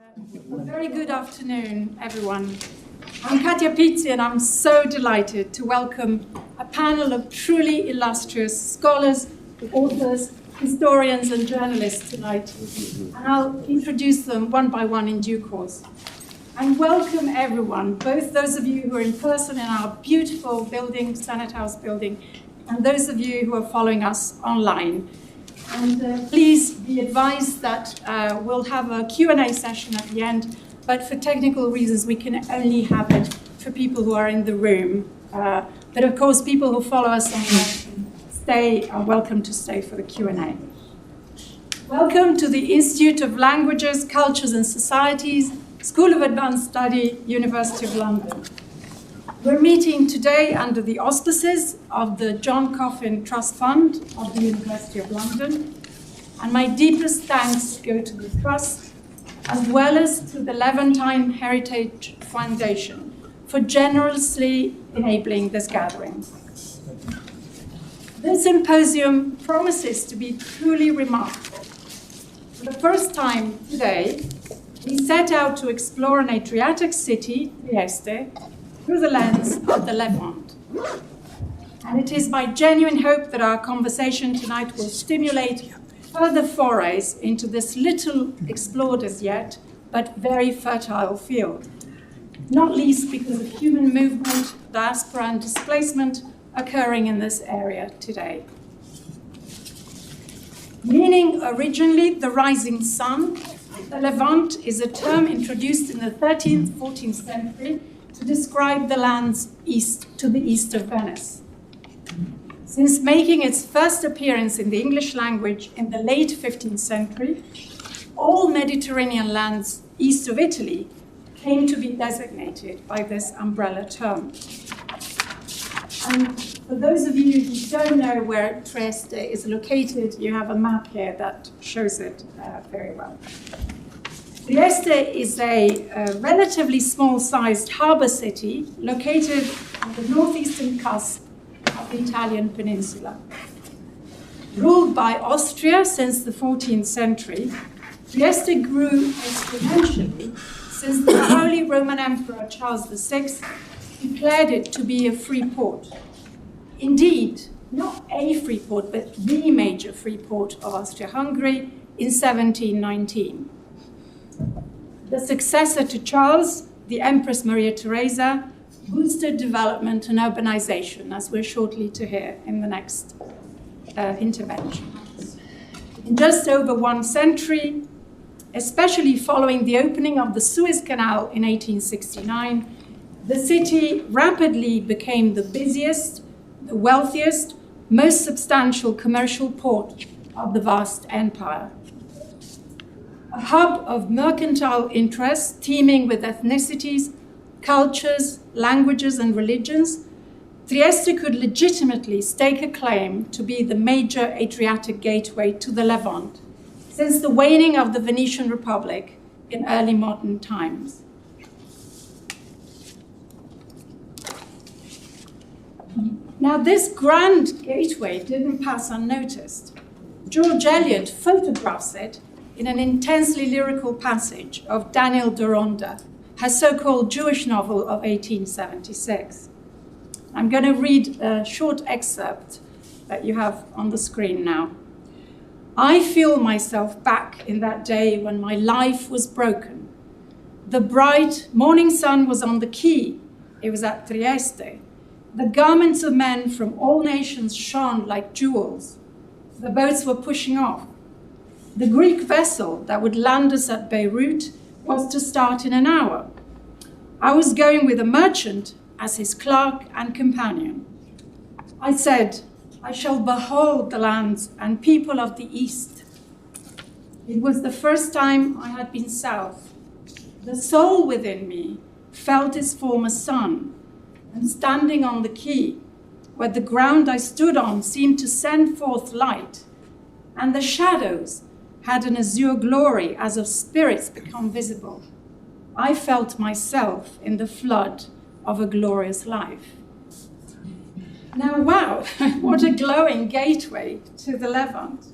A very good afternoon, everyone. I'm Katja Pizzi, and I'm so delighted to welcome a panel of truly illustrious scholars, authors, historians, and journalists tonight. And I'll introduce them one by one in due course. And welcome everyone, both those of you who are in person in our beautiful building, Senate House building, and those of you who are following us online. And please be advised that we'll have a Q&A session at the end, but for technical reasons, we can only have it for people who are in the room. But of course, people who follow us online are welcome to stay for the Q&A. Welcome to the Institute of Languages, Cultures and Societies, School of Advanced Study, University of London. We're meeting today under the auspices of the John Coffin Trust Fund of the University of London. And my deepest thanks go to the Trust, as well as to the Levantine Heritage Foundation for generously enabling this gathering. This symposium promises to be truly remarkable. For the first time today, we set out to explore an Adriatic city, Trieste, through the lens of the Levant. And it is my genuine hope that our conversation tonight will stimulate further forays into this little explored as yet, but very fertile field, not least because of human movement, diaspora and displacement occurring in this area today. Meaning originally the rising sun, the Levant is a term introduced in the 13th, 14th century to describe the lands to the east of Venice. Since making its first appearance in the English language in the late 15th century, all Mediterranean lands east of Italy came to be designated by this umbrella term. And for those of you who don't know where Trieste is located, you have a map here that shows it very well. Trieste is a relatively small-sized harbour city located on the northeastern cusp of the Italian peninsula. Ruled by Austria since the 14th century, Trieste grew exponentially since the Holy Roman Emperor Charles VI declared it to be a free port. Indeed, not a free port, but the major free port of Austria-Hungary in 1719. The successor to Charles, the Empress Maria Theresa, boosted development and urbanization, as we're shortly to hear in the next intervention. In just over 1 century, especially following the opening of the Suez Canal in 1869, the city rapidly became the busiest, the wealthiest, most substantial commercial port of the vast empire. A hub of mercantile interest teeming with ethnicities, cultures, languages, and religions, Trieste could legitimately stake a claim to be the major Adriatic gateway to the Levant since the waning of the Venetian Republic in early modern times. Now, this grand gateway didn't pass unnoticed. George Eliot photographs it in an intensely lyrical passage of Daniel Deronda, her so-called Jewish novel of 1876. I'm going to read a short excerpt that you have on the screen now. I feel myself back in that day when my life was broken. The bright morning sun was on the quay. It was at Trieste. The garments of men from all nations shone like jewels. The boats were pushing off. The Greek vessel that would land us at Beirut was to start in an hour. I was going with a merchant as his clerk and companion. I said, I shall behold the lands and people of the East. It was the first time I had been south. The soul within me felt its former sun, and standing on the quay, where the ground I stood on seemed to send forth light, and the shadows had an azure glory as of spirits become visible, I felt myself in the flood of a glorious life. Now, wow, what a glowing gateway to the Levant.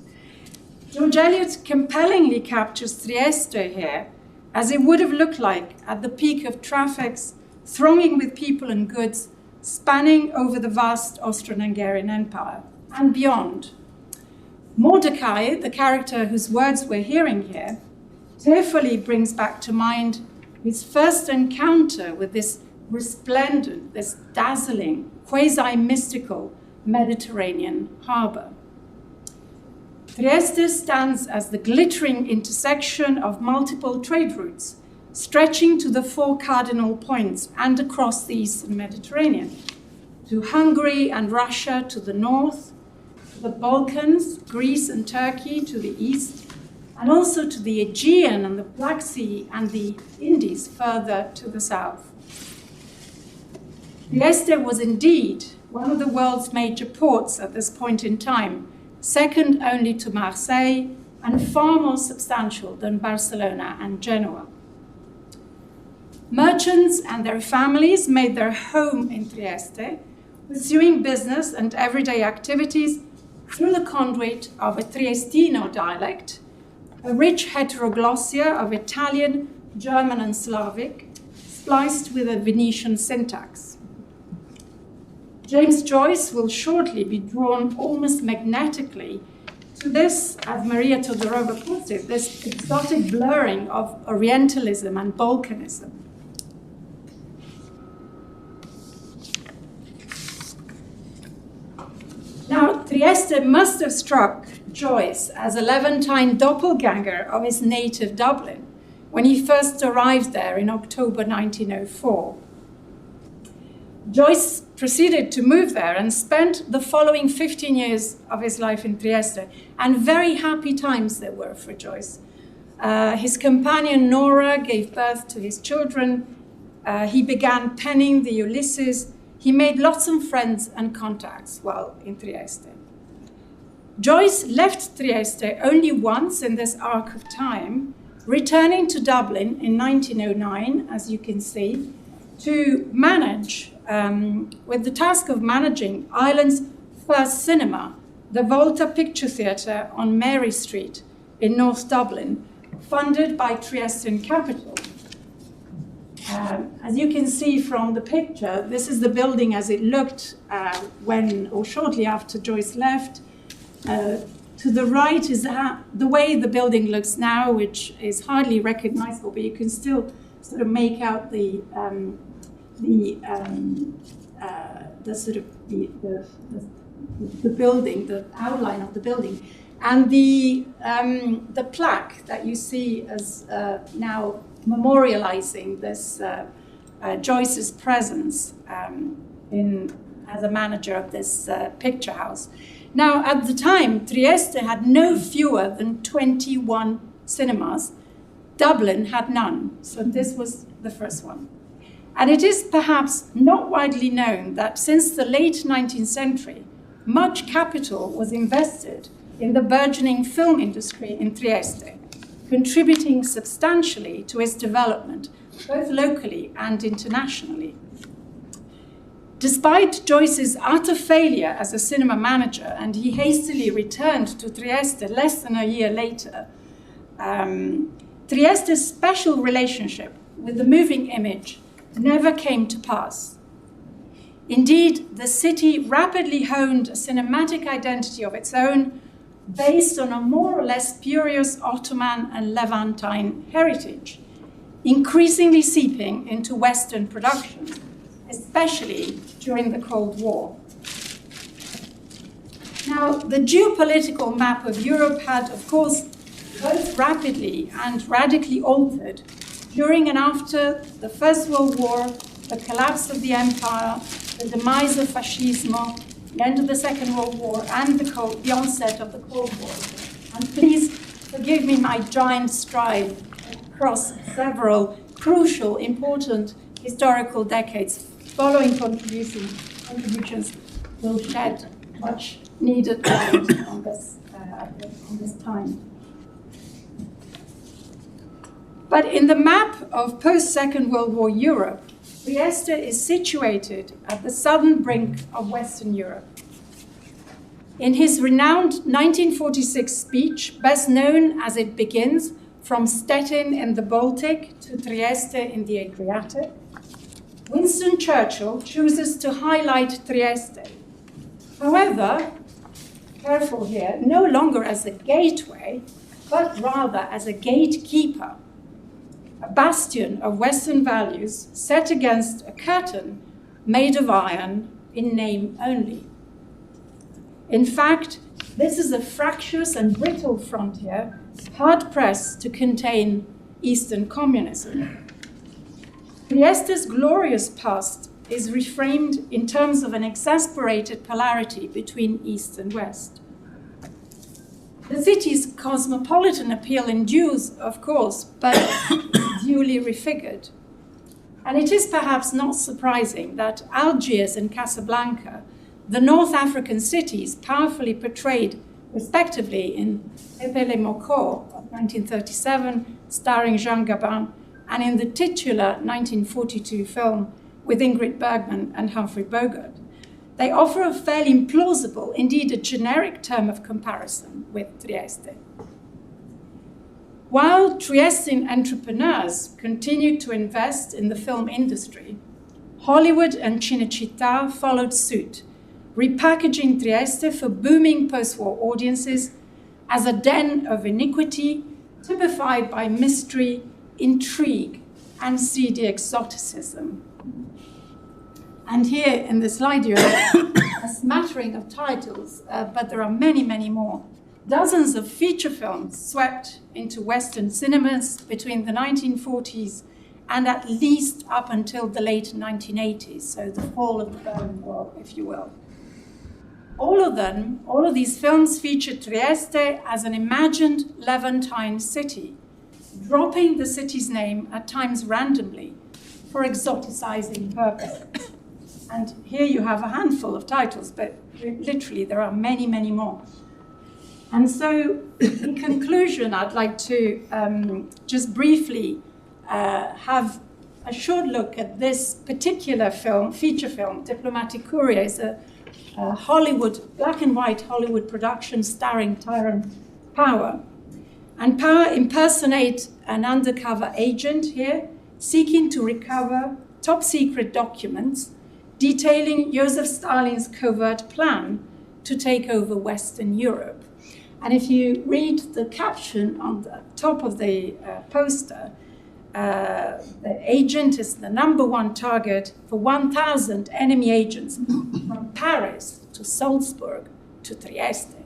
George Eliot compellingly captures Trieste here as it would have looked like at the peak of traffics, thronging with people and goods, spanning over the vast Austro-Hungarian Empire and beyond. Mordecai, the character whose words we're hearing here, tearfully brings back to mind his first encounter with this resplendent, this dazzling, quasi-mystical Mediterranean harbor. Trieste stands as the glittering intersection of multiple trade routes, stretching to the 4 cardinal points and across the eastern Mediterranean, to Hungary and Russia to the north, to the Balkans, Greece and Turkey to the east, and also to the Aegean and the Black Sea and the Indies further to the south. Trieste was indeed one of the world's major ports at this point in time, second only to Marseille and far more substantial than Barcelona and Genoa. Merchants and their families made their home in Trieste, pursuing business and everyday activities through the conduit of a Triestino dialect, a rich heteroglossia of Italian, German and Slavic, spliced with a Venetian syntax. James Joyce will shortly be drawn almost magnetically to this, as Maria Todorova puts it, this exotic blurring of Orientalism and Balkanism. Now, Trieste must have struck Joyce as a Levantine doppelganger of his native Dublin when he first arrived there in October 1904. Joyce proceeded to move there and spent the following 15 years of his life in Trieste, and very happy times there were for Joyce. His companion Nora gave birth to his children. He began penning the Ulysses. He made lots of friends and contacts while in Trieste. Joyce left Trieste only once in this arc of time, returning to Dublin in 1909, as you can see, to manage, with the task of managing Ireland's first cinema, the Volta Picture Theatre on Mary Street in North Dublin, funded by Triestean capital. As you can see from the picture, this is the building as it looked when, or shortly after Joyce left. To the right is the way the building looks now, which is hardly recognizable, but you can still sort of make out the building, the outline of the building, and the plaque that you see as now memorializing this Joyce's presence as a manager of this picture house. Now, at the time, Trieste had no fewer than 21 cinemas. Dublin had none, so this was the first one. And it is perhaps not widely known that since the late 19th century, much capital was invested in the burgeoning film industry in Trieste, contributing substantially to its development, both locally and internationally. Despite Joyce's utter failure as a cinema manager, and he hastily returned to Trieste less than a year later, Trieste's special relationship with the moving image never came to pass. Indeed, the city rapidly honed a cinematic identity of its own, based on a more or less spurious Ottoman and Levantine heritage, increasingly seeping into Western productions, especially during the Cold War. Now, the geopolitical map of Europe had, of course, both rapidly and radically altered during and after the First World War, the collapse of the empire, the demise of fascismo, the end of the Second World War, and the onset of the Cold War. And please forgive me my giant stride across several crucial, important historical decades. Following contributions will shed much needed light on this time. But in the map of post-Second World War Europe, Trieste is situated at the southern brink of Western Europe. In his renowned 1946 speech, best known as it begins, from Stettin in the Baltic to Trieste in the Adriatic, Winston Churchill chooses to highlight Trieste. However, careful here, no longer as a gateway, but rather as a gatekeeper, a bastion of Western values set against a curtain made of iron in name only. In fact, this is a fractious and brittle frontier, hard-pressed to contain Eastern communism. Trieste's glorious past is reframed in terms of an exasperated polarity between East and West. The city's cosmopolitan appeal endures, of course, but duly refigured. And it is perhaps not surprising that Algiers and Casablanca, the North African cities powerfully portrayed respectively in Pepe Le Moko of 1937, starring Jean Gabin, and in the titular 1942 film with Ingrid Bergman and Humphrey Bogart, they offer a fairly implausible, indeed a generic term of comparison with Trieste. While Triestean entrepreneurs continued to invest in the film industry, Hollywood and Cinecittà followed suit, repackaging Trieste for booming post-war audiences as a den of iniquity typified by mystery, intrigue, and seedy exoticism. And here in the slide you have a smattering of titles, but there are many, many more. Dozens of feature films swept into Western cinemas between the 1940s and at least up until the late 1980s, so the fall of the Berlin Wall, if you will. All of these films featured Trieste as an imagined Levantine city, dropping the city's name at times randomly for exoticizing purposes. And here you have a handful of titles, but literally there are many, many more. And so, in conclusion, I'd like to just briefly have a short look at this particular film, feature film, Diplomatic Courier. It's a Hollywood, black and white Hollywood production starring Tyrone Power. And Power impersonates an undercover agent here, seeking to recover top secret documents detailing Joseph Stalin's covert plan to take over Western Europe. And if you read the caption on the top of the poster, the agent is the #1 target for 1,000 enemy agents from Paris to Salzburg to Trieste.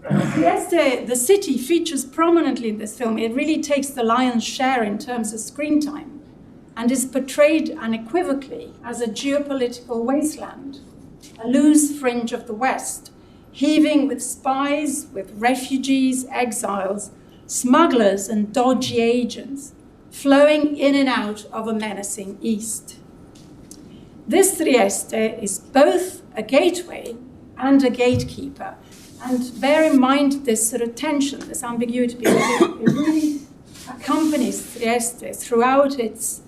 Trieste, the city, features prominently in this film. It really takes the lion's share in terms of screen time and is portrayed unequivocally as a geopolitical wasteland, a loose fringe of the West, heaving with spies, with refugees, exiles, smugglers, and dodgy agents, flowing in and out of a menacing East. This Trieste is both a gateway and a gatekeeper. And bear in mind this sort of tension, this ambiguity, because it really accompanies Trieste throughout its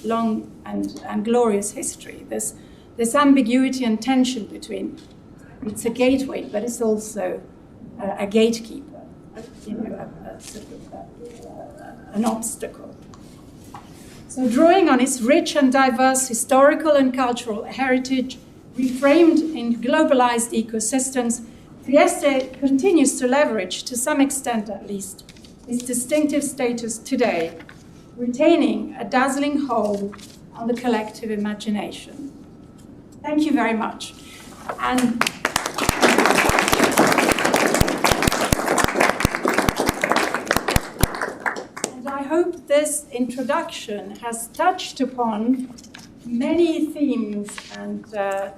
long and glorious history. This ambiguity and tension between it's a gateway, but it's also a gatekeeper, an obstacle. So drawing on its rich and diverse historical and cultural heritage, reframed in globalized ecosystems, Trieste continues to leverage, to some extent at least, its distinctive status today, retaining a dazzling hold on the collective imagination. Thank you very much. And I hope this introduction has touched upon many themes and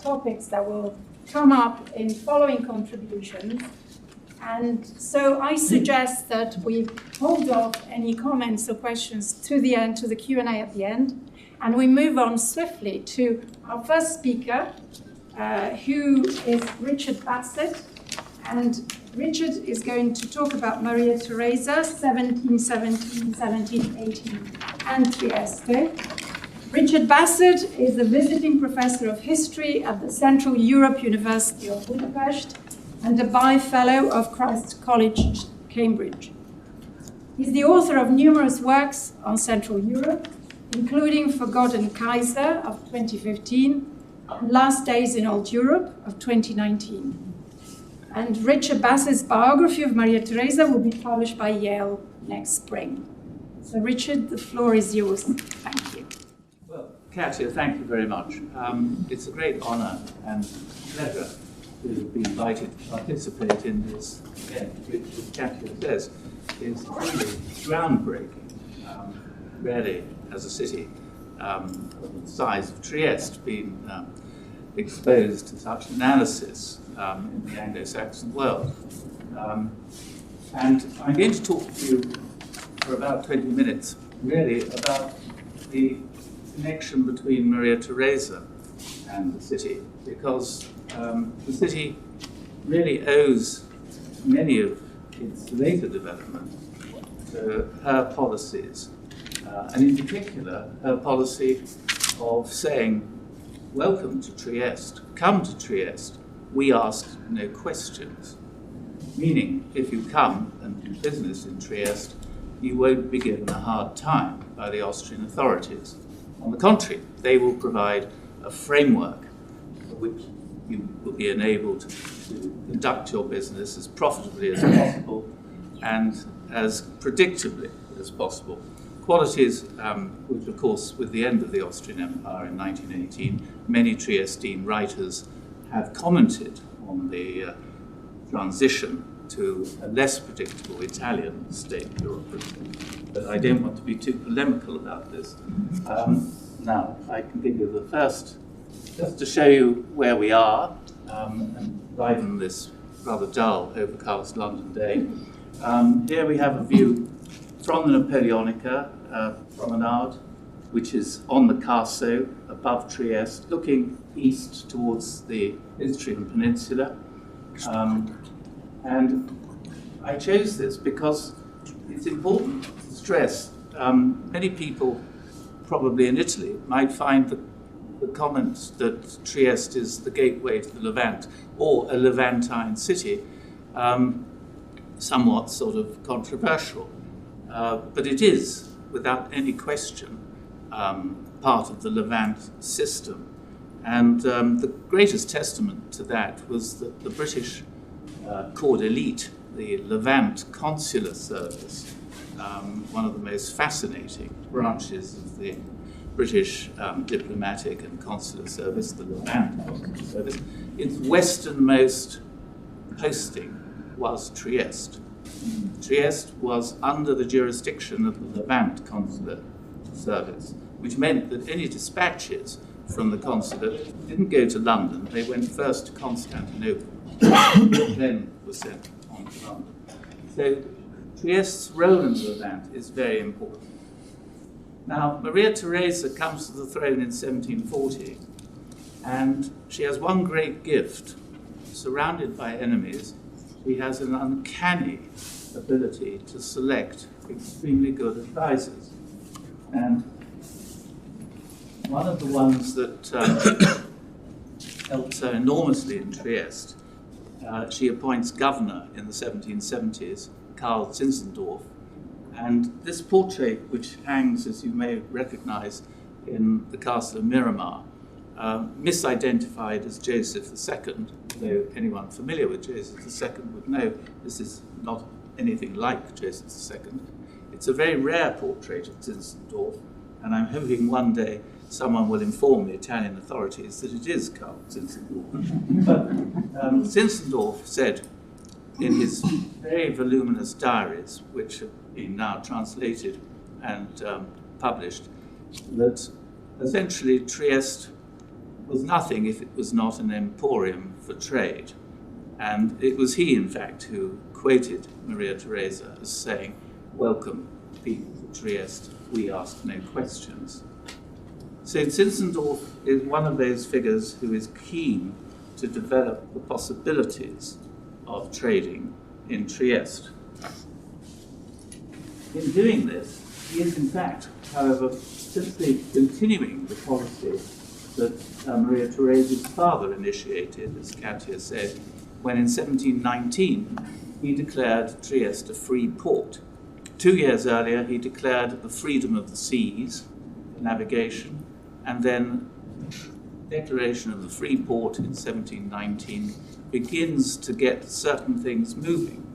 topics that will come up in following contributions. And so I suggest that we hold off any comments or questions to the end, to the Q&A at the end, and we move on swiftly to our first speaker, who is Richard Bassett. And Richard is going to talk about Maria Theresa, 1717, 1718, and Trieste. Richard Bassett is a visiting professor of history at the Central Europe University of Budapest and a By Fellow of Christ College Cambridge. He's the author of numerous works on Central Europe, including Forgotten Kaiser of 2015, and Last Days in Old Europe of 2019. And Richard Bass's biography of Maria Theresa will be published by Yale next spring. So Richard, the floor is yours. Thank you. Well, Katia, thank you very much. It's a great honor and pleasure to be invited to participate in this event, which, as Katia says, is really groundbreaking. Rarely has a city of the size of Trieste been exposed to such analysis in the Anglo-Saxon world. And I'm going to talk to you for about 20 minutes, really, about the connection between Maria Theresa and the city, because the city really owes many of its later development to her policies, and in particular, her policy of saying, welcome to Trieste, come to Trieste, we ask no questions. Meaning, if you come and do business in Trieste, you won't be given a hard time by the Austrian authorities. On the contrary, they will provide a framework for which you will be enabled to conduct your business as profitably as possible and as predictably as possible. Qualities which, of course, with the end of the Austrian Empire in 1918, many Triestine writers have commented on the transition to a less predictable Italian state bureaucracy. But I don't want to be too polemical about this. Now, I can give you the first, just to show you where we are, and liven this rather dull, overcast London day. Here we have a view from the Napoleonica promenade, which is on the Carso, above Trieste, looking east towards the Istrian Peninsula. And I chose this because it's important to stress. Many people, probably in Italy, might find the comment that Trieste is the gateway to the Levant, or a Levantine city, somewhat sort of controversial. But it is, without any question, part of the Levant system. And the greatest testament to that was that the British corps d'élite, the Levant Consular Service, one of the most fascinating branches of the British diplomatic and consular service, the Levant Consular Service, its westernmost posting was Trieste. Trieste was under the jurisdiction of the Levant Consular Service, which meant that any dispatches from the consulate didn't go to London, they went first to Constantinople, then were sent on to London. So Trieste's role in the Levant is very important. Now, Maria Theresa comes to the throne in 1740, and she has one great gift. Surrounded by enemies, she has an uncanny ability to select extremely good advisors. And one of the ones that helps her enormously in Trieste, she appoints governor in the 1770s, Karl Zinzendorf. And this portrait, which hangs, as you may recognize, in the castle of Miramar, misidentified as Joseph II, though anyone familiar with Joseph II would know this is not anything like Joseph II. It's a very rare portrait of Zinzendorf, and I'm hoping one day someone will inform the Italian authorities that it is Karl Zinzendorf. But Zinzendorf said in his very voluminous diaries, which have been now translated and published, that essentially Trieste was nothing if it was not an emporium for trade. And it was he, in fact, who quoted Maria Theresa as saying, welcome people to Trieste, we ask no questions. So Zinzendorf is one of those figures who is keen to develop the possibilities of trading in Trieste. In doing this, he is in fact, however, simply continuing the policy that Maria Theresa's father initiated, as Katia said, when in 1719 he declared Trieste a free port. 2 years earlier, he declared the freedom of the seas, navigation, and then declaration of the free port in 1719 begins to get certain things moving.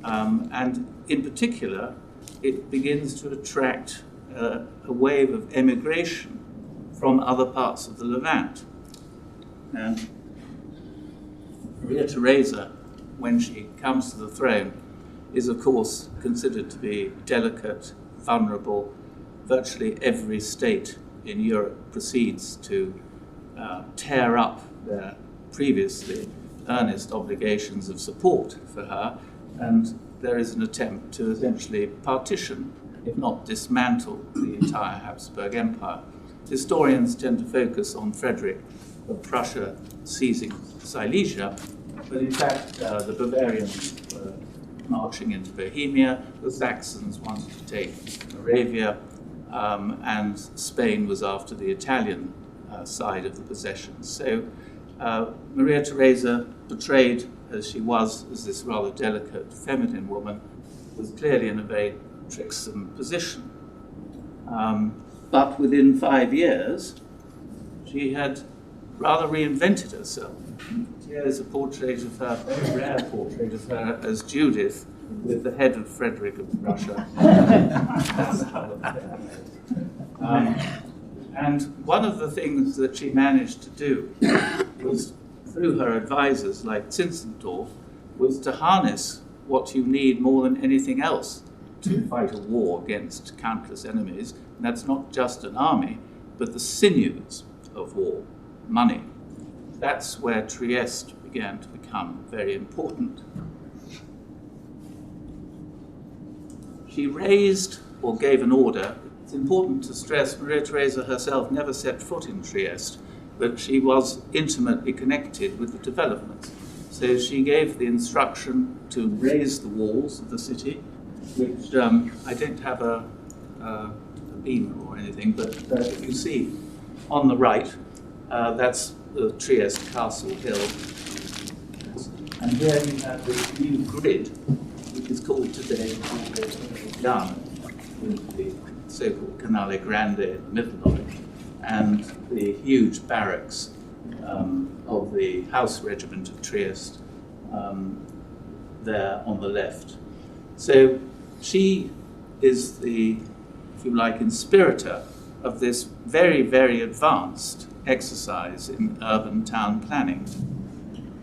And in particular, it begins to attract a wave of emigration from other parts of the Levant. And Maria Theresa, when she comes to the throne, is of course considered to be delicate, vulnerable. Virtually every state in Europe proceeds to tear up their previously earnest obligations of support for her, and there is an attempt to essentially partition, if not dismantle, the entire Habsburg Empire. Historians tend to focus on Frederick of Prussia seizing Silesia, but in fact the Bavarians were marching into Bohemia, the Saxons wanted to take Moravia, and Spain was after the Italian side of the possessions. So Maria Theresa, portrayed as she was as this rather delicate feminine woman, was clearly in a very tricksome position. But within 5 years, she had rather reinvented herself. Here is a portrait of her, a very rare portrait of her as Judith, with the head of Frederick of Prussia. And one of the things that she managed to do was, through her advisors like Zinzendorf, was to harness what you need more than anything else to fight a war against countless enemies. And that's not just an army, but the sinews of war, money. That's where Trieste began to become very important. She raised, or gave an order. It's important to stress Maria Theresa herself never set foot in Trieste, but she was intimately connected with the developments. So she gave the instruction to raise the walls of the city, which I don't have a beam or anything, but if you see on the right, that's the Trieste Castle Hill. And here you have this new grid, which is called today Jan, with the so-called Canale Grande in the middle of it, and the huge barracks of the House Regiment of Trieste there on the left. So she is the, if you like, inspirator of this very, very advanced exercise in urban town planning.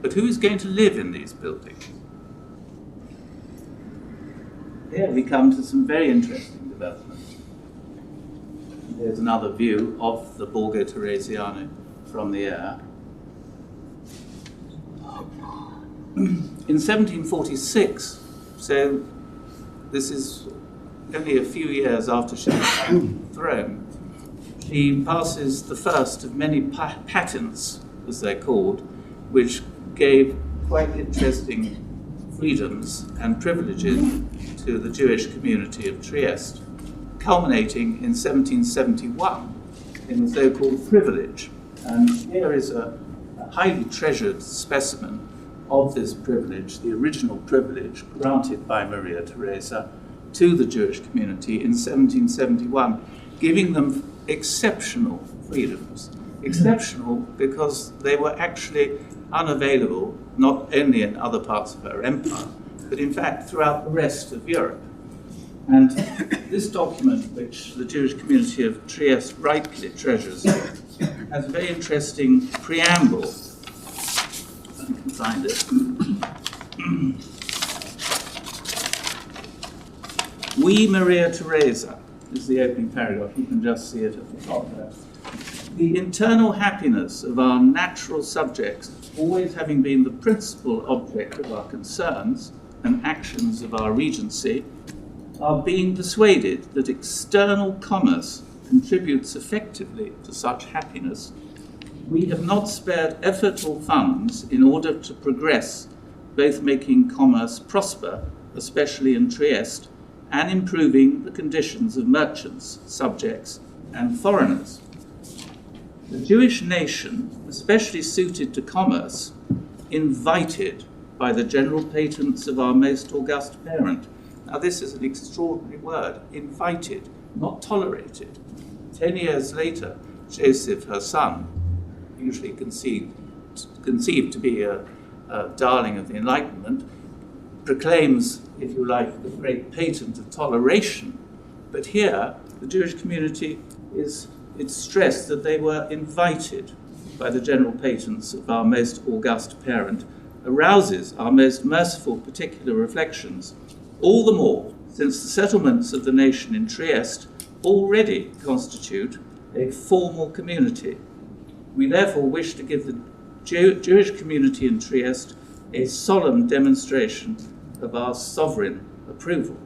But who is going to live in these buildings? Here we come to some very interesting developments. Here's another view of the Borgo Teresiano from the air. In 1746, so this is only a few years after she was on the throne, she passes the first of many patents, as they're called, which gave quite interesting freedoms and privileges to the Jewish community of Trieste, culminating in 1771 in the so-called privilege. And here is a highly treasured specimen of this privilege, the original privilege granted by Maria Theresa to the Jewish community in 1771, giving them exceptional freedoms. Exceptional because they were actually unavailable not only in other parts of her empire, but in fact throughout the rest of Europe. And this document, which the Jewish community of Trieste rightly treasures, has a very interesting preamble. If I can find it. We, Maria Theresa, is the opening paragraph. You can just see it at the top there. The internal happiness of our natural subjects, always having been the principal object of our concerns and actions of our regency, are being persuaded that external commerce contributes effectively to such happiness. We have not spared effort or funds in order to progress, both making commerce prosper, especially in Trieste, and improving the conditions of merchants, subjects, and foreigners. The Jewish nation, especially suited to commerce, invited by the general patents of our most august parent. Now this is an extraordinary word, invited, not tolerated. 10 years later, Joseph, her son, usually conceived to be a darling of the Enlightenment, proclaims, if you like, the great patent of toleration. But here, the Jewish community it's stressed that they were invited by the general patents of our most august parent, arouses our most merciful particular reflections, all the more since the settlements of the nation in Trieste already constitute a formal community. We therefore wish to give the Jewish community in Trieste a solemn demonstration of our sovereign approval.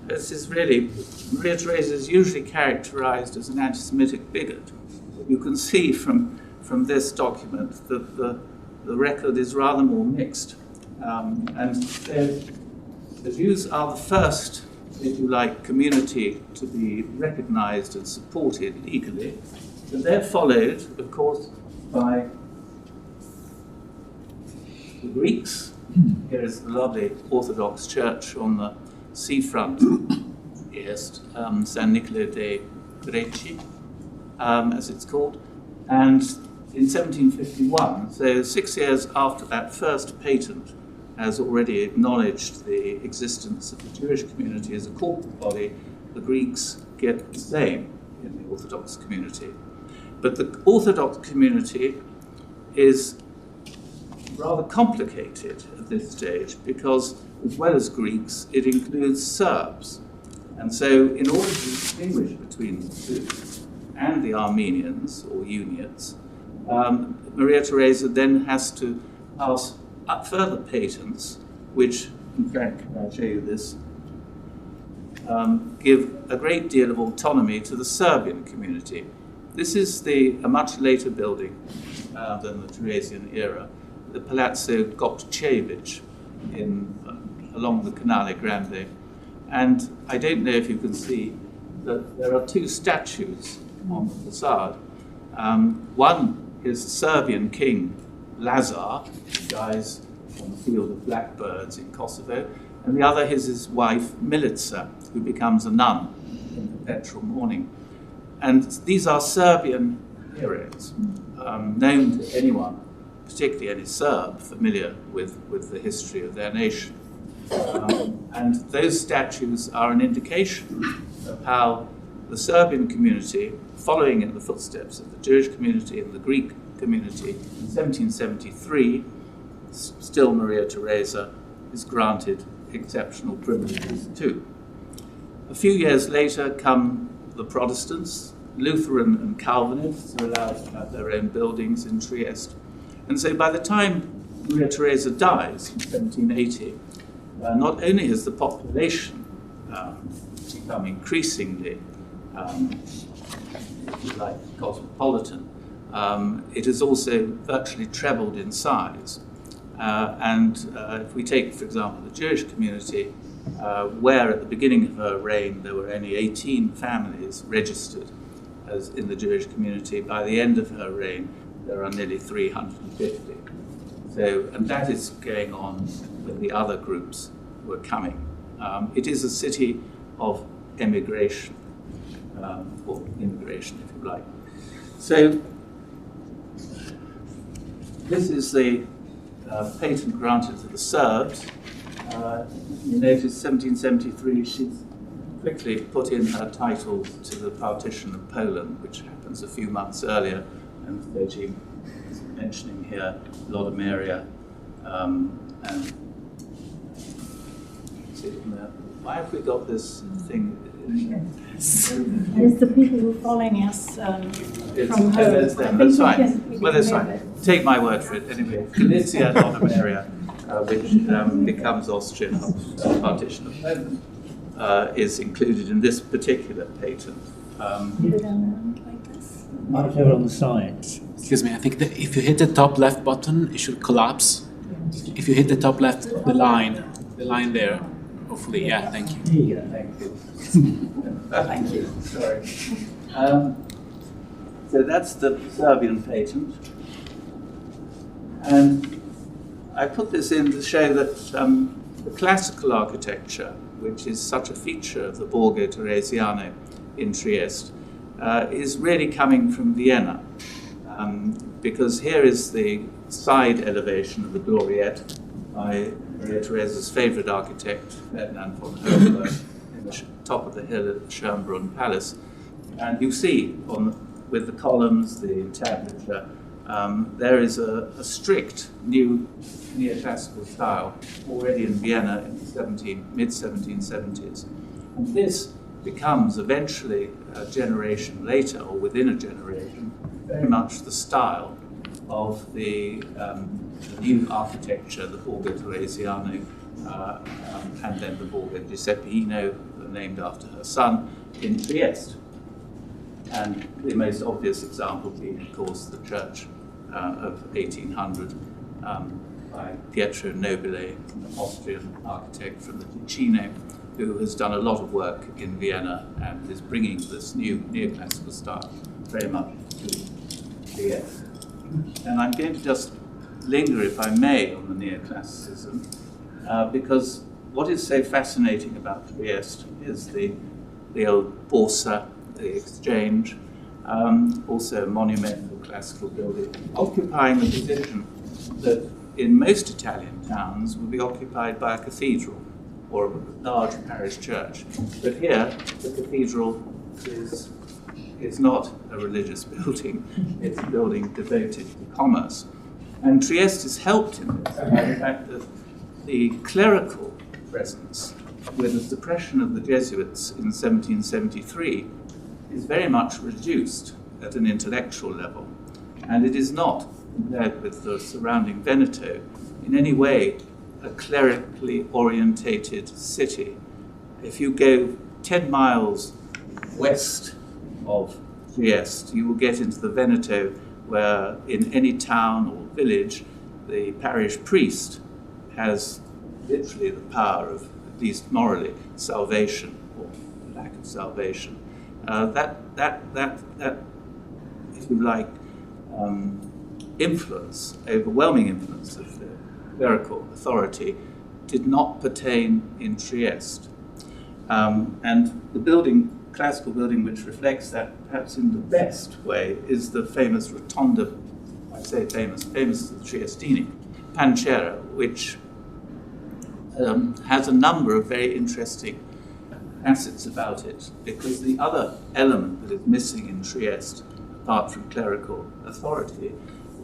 This is really, Maria Theresa is usually characterized as an anti-Semitic bigot. You can see from this document that the record is rather more mixed. And the Jews are the first, if you like, community to be recognized and supported legally. But they're followed, of course, by the Greeks. Here is the lovely Orthodox church on the seafront, Trieste, San Nicolo dei Greci, as it's called. And in 1751, so 6 years after that first patent has already acknowledged the existence of the Jewish community as a corporate body, the Greeks get the same in the Orthodox community. But the Orthodox community is rather complicated at this stage because, as well as Greeks, it includes Serbs. And so in order to distinguish between the two and the Armenians or Uniates, Maria Theresa then has to pass up further patents, which, in fact, I'll show you this, give a great deal of autonomy to the Serbian community. This is a much later building than the Theresian era, the Palazzo Gopčević along the Canale Grande. And I don't know if you can see that there are two statues on the facade. One is the Serbian king, Lazar, who dies on the field of blackbirds in Kosovo, and the other is his wife, Milica, who becomes a nun in perpetual mourning. And these are Serbian heroes, known to anyone, particularly any Serb familiar with the history of their nation. And those statues are an indication of how the Serbian community, following in the footsteps of the Jewish community and the Greek community, in 1773, still Maria Theresa is granted exceptional privileges too. A few years later come the Protestants. Lutheran and Calvinists are allowed to have their own buildings in Trieste. And so by the time Maria Theresa dies in 1780, not only has the population become increasingly, if you like, cosmopolitan, it has also virtually trebled in size. If we take, for example, the Jewish community, where at the beginning of her reign there were only 18 families registered as in the Jewish community, by the end of her reign there are nearly 350. So, and that is going on with the other groups who are coming. It is a city of emigration, or immigration, if you like. So, this is the patent granted to the Serbs. You notice 1773, she's quickly put in her title to the partition of Poland, which happens a few months earlier, and she is mentioning here Lodomeria and why have we got this thing? It's the people who are following us from home. That's fine. Well, that's fine. Take my word for it. Anyway, Galicia, Lodomeria, which becomes Austrian partition of Poland, is included in this particular patent. Right over on the side. Excuse me, I think that if you hit the top left button, it should collapse. If you hit the top left, the line there, hopefully, yeah, thank you. There you go. Thank you. Thank you. Sorry. So that's the Serbian patent. And I put this in to show that the classical architecture, which is such a feature of the Borgo Teresiano in Trieste, is really coming from Vienna. Because here is the side elevation of the Gloriette by Maria Theresa's favourite architect, Fernand Braudel, in the top of the hill at Schönbrunn Palace. And you see, with the columns, the entablature, there is a strict new neoclassical style already in Vienna in the mid-1770s. And this becomes eventually a generation later, or within a generation, very much the style of the new architecture, the Borgo Teresiano, and then the Borgo Giuseppino, named after her son, in Trieste. And the most obvious example being, of course, the church of 1800 by Pietro Nobile, an Austrian architect from the Ticino, who has done a lot of work in Vienna and is bringing this new neoclassical style very much to Trieste. And I'm going to just linger, if I may, on the neoclassicism, because what is so fascinating about Trieste is the old Borsa, the exchange, also a monumental classical building, occupying the position that in most Italian towns would be occupied by a cathedral or a large parish church. But here, the cathedral is not a religious building, it's a building devoted to commerce. And Trieste is helped in this by the fact that the clerical presence, with the suppression of the Jesuits in 1773, is very much reduced at an intellectual level. And it is not, compared with the surrounding Veneto, in any way a clerically orientated city. If you go 10 miles west of Trieste, you will get into the Veneto, where in any town or village, the parish priest has literally the power of, at least morally, salvation or lack of salvation. That, if you like, influence, overwhelming influence of the clerical authority, did not pertain in Trieste. And the building, classical building, which reflects that perhaps in the best way, is the famous Rotonda, I say famous to the Triestini, Pancera, which has a number of very interesting facets about it, because the other element that is missing in Trieste, apart from clerical authority,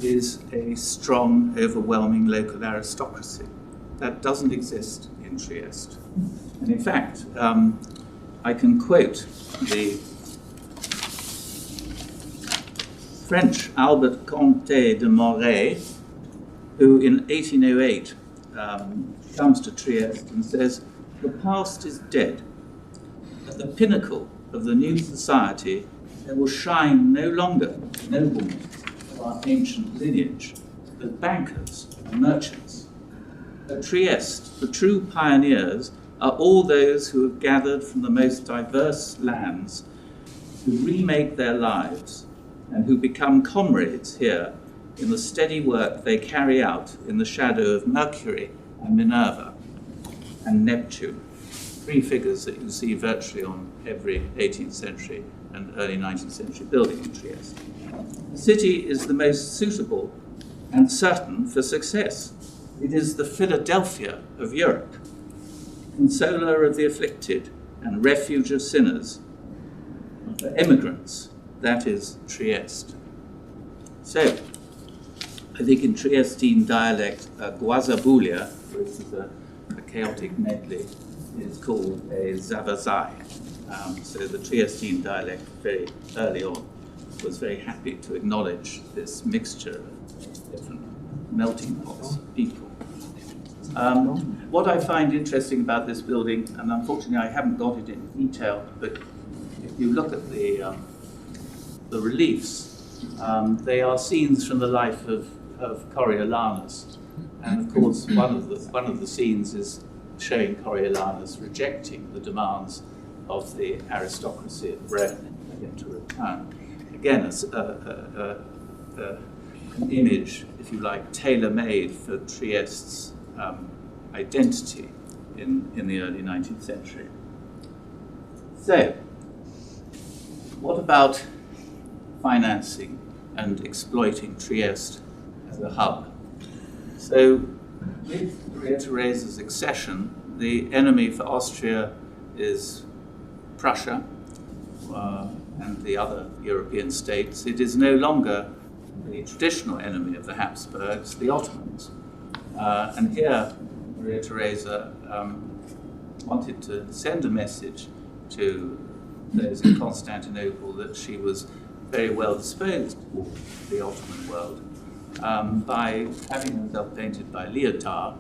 is a strong, overwhelming local aristocracy. That doesn't exist in Trieste. And in fact, I can quote the French Albert Comte de Moret, who in 1808 comes to Trieste and says, "The past is dead. At the pinnacle of the new society, there will shine no longer noblemen of our ancient lineage, but bankers and merchants. At Trieste, the true pioneers are all those who have gathered from the most diverse lands, who remake their lives, and who become comrades here in the steady work they carry out in the shadow of Mercury and Minerva and Neptune," three figures that you see virtually on every 18th century and early 19th century building in Trieste. The city is the most suitable and certain for success. It is the Philadelphia of Europe, consoler of the afflicted and refuge of sinners. For immigrants, that is Trieste. So, I think in Triestine dialect, Guazabulia, which is a chaotic medley, is called a zavazai. So the Triestine dialect very early on was very happy to acknowledge this mixture of different melting pots of people. What I find interesting about this building, and unfortunately I haven't got it in detail, but if you look at the reliefs, they are scenes from the life of Coriolanus, and of course one of the scenes is showing Coriolanus rejecting the demands of the aristocracy of Rome for him to return. Again, an image, if you like, tailor-made for Trieste's identity in the early 19th century. So, what about financing and exploiting Trieste as a hub? So, with Maria Theresa's accession, the enemy for Austria is Prussia and the other European states. It is no longer the traditional enemy of the Habsburgs, the Ottomans. And here, Maria Theresa wanted to send a message to those in Constantinople that she was very well disposed toward the Ottoman world by having herself painted by Lyotard,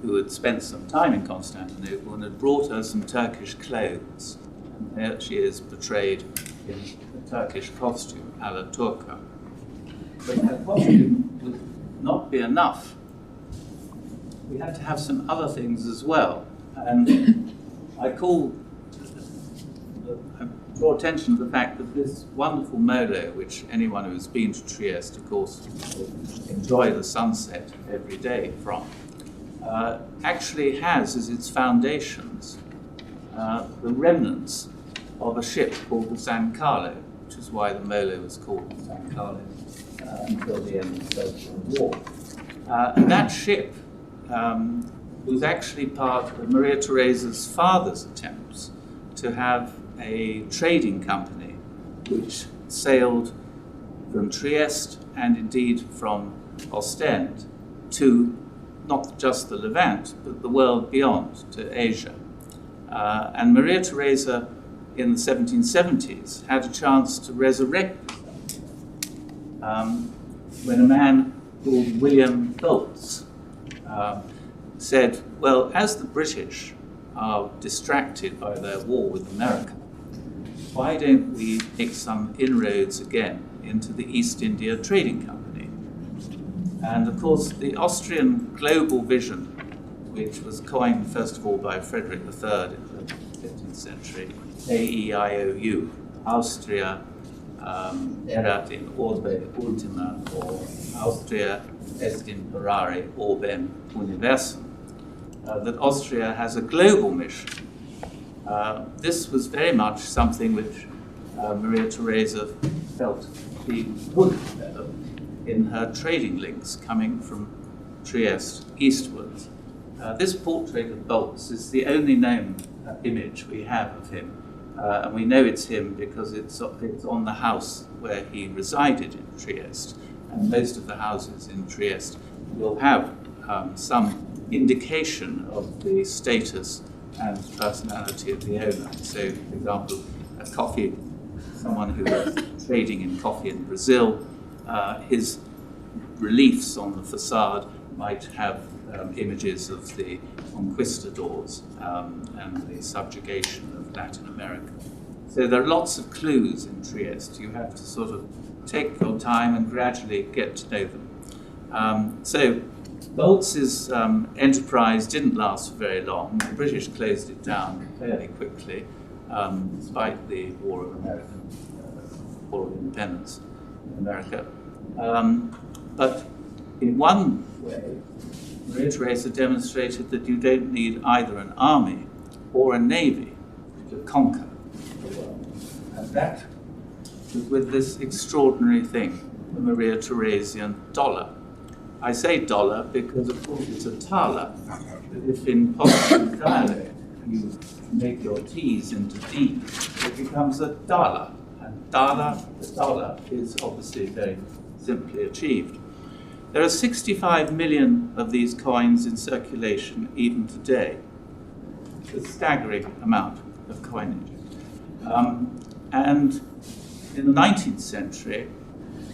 who had spent some time in Constantinople and had brought her some Turkish clothes. And there she is portrayed in a Turkish costume, a la Turca. But her costume would not be enough. We had to have some other things as well. And I draw attention to the fact that this wonderful molo, which anyone who's been to Trieste, of course, will enjoy the sunset every day from, actually has as its foundations the remnants of a ship called the San Carlo, which is why the molo was called the San Carlo until the end of the First World War. And that ship was actually part of Maria Theresa's father's attempts to have a trading company which sailed from Trieste and indeed from Ostend to not just the Levant, but the world beyond, to Asia. And Maria Theresa in the 1770s had a chance to resurrect this when a man called William Bolts said, well, as the British are distracted by their war with America, why don't we make some inroads again into the East India Trading Company? And of course, the Austrian global vision, which was coined first of all by Frederick III in the 15th century, AEIOU, Austria erat in orbe ultima, or Austria est imperare orbem universum, that Austria has a global mission. This was very much something which Maria Theresa felt she would develop in her trading links coming from Trieste eastwards. This portrait of Bolts is the only known image we have of him, and we know it's him because it's on the house where he resided in Trieste, and most of the houses in Trieste will have some indication of the status and personality of the owner. So, for example, someone who was trading in coffee in Brazil, his reliefs on the facade might have images of the conquistadors and the subjugation of Latin America. So there are lots of clues in Trieste. You have to sort of take your time and gradually get to know them. So Bolts' enterprise didn't last for very long. The British closed it down fairly quickly, despite the War of Independence in America. But in one way, Maria Theresa demonstrated that you don't need either an army or a navy to conquer the world. And that was with this extraordinary thing, the Maria Theresian dollar. I say dollar because, of course, it's a thaler. If in Positive dialect you make your T's into D's, it becomes a dollar. And the dollar is obviously very simply achieved. There are 65 million of these coins in circulation even today. It's a staggering amount of coinage. And in the 19th century,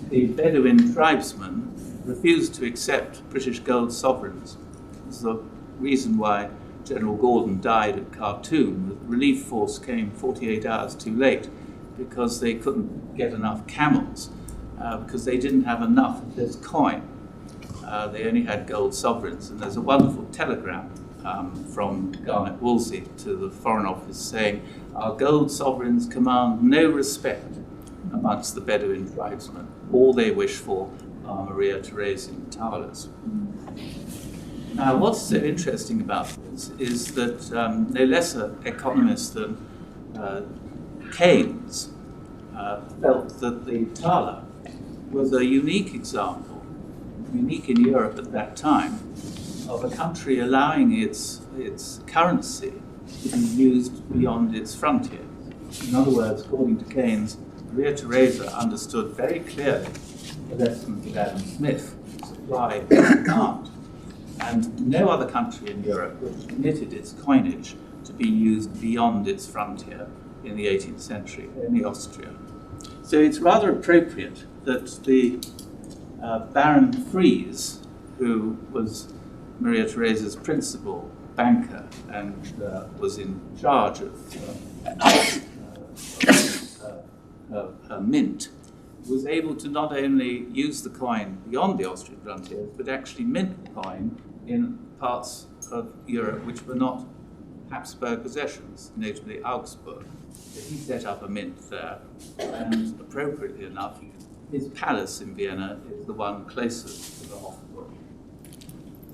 the Bedouin tribesmen refused to accept British gold sovereigns. This is the reason why General Gordon died at Khartoum. The relief force came 48 hours too late because they couldn't get enough camels, because they didn't have enough of this coin. They only had gold sovereigns. And there's a wonderful telegram from Garnet Wolsey to the Foreign Office saying, "Our gold sovereigns command no respect amongst the Bedouin tribesmen. All they wish for are Maria Theresian thalers. Now, what's so interesting about this is that no less an economist than Keynes felt that the thaler was a unique example, unique in Europe at that time, of a country allowing its currency to be used beyond its frontiers. In other words, according to Keynes, Maria Theresa understood very clearly the lessons of Adam Smith, supply and demand, and no other country in Europe would permitted its coinage to be used beyond its frontier in the 18th century, only Austria. So it's rather appropriate that the Baron Fries, who was Maria Theresa's principal banker and was in charge of her mint, was able to not only use the coin beyond the Austrian frontiers, but actually mint the coin in parts of Europe which were not Habsburg possessions, notably Augsburg. So he set up a mint there, and appropriately enough, his palace in Vienna is the one closest to the Hofburg.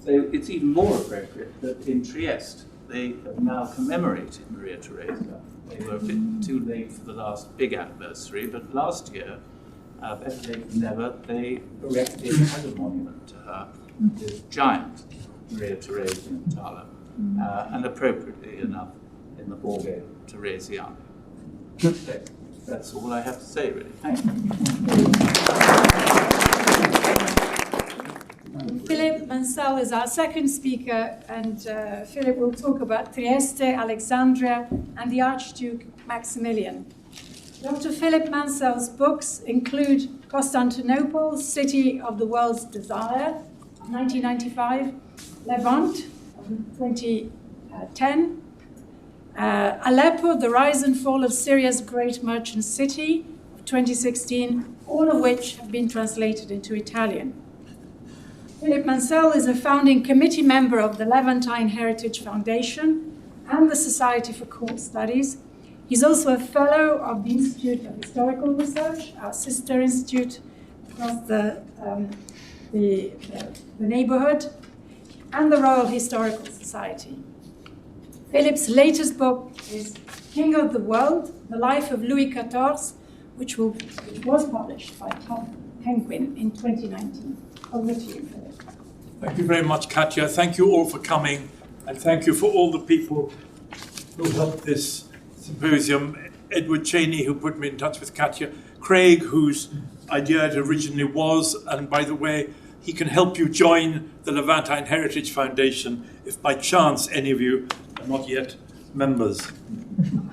So it's even more appropriate that in Trieste they have now commemorated Maria Theresa. They were a bit too late for the last big anniversary, but last year, better late than never, they erected as a monument to her, this giant Maria Theresian thaler, and appropriately enough in the Borgo Theresiano. So that's all I have to say, really. Thank you. Philip Mansell is our second speaker, and Philip will talk about Trieste, Alexandria, and the Archduke Maximilian. Dr. Philip Mansell's books include Constantinople, City of the World's Desire, 1995, Levant, 2010, Aleppo, The Rise and Fall of Syria's Great Merchant City, of 2016, all of which have been translated into Italian. Philip Mansell is a founding committee member of the Levantine Heritage Foundation and the Society for Court Studies. He's also a fellow of the Institute of Historical Research, our sister institute across the neighborhood, and the Royal Historical Society. Philip's latest book is King of the World, The Life of Louis XIV, which was published by Tom Penguin in 2019. Over to you, Philip. Thank you very much, Katja. Thank you all for coming, and thank you for all the people who helped this symposium. Edward Cheney, who put me in touch with Katja, Craig, whose idea it originally was, and by the way, he can help you join the Levantine Heritage Foundation if by chance any of you are not yet members.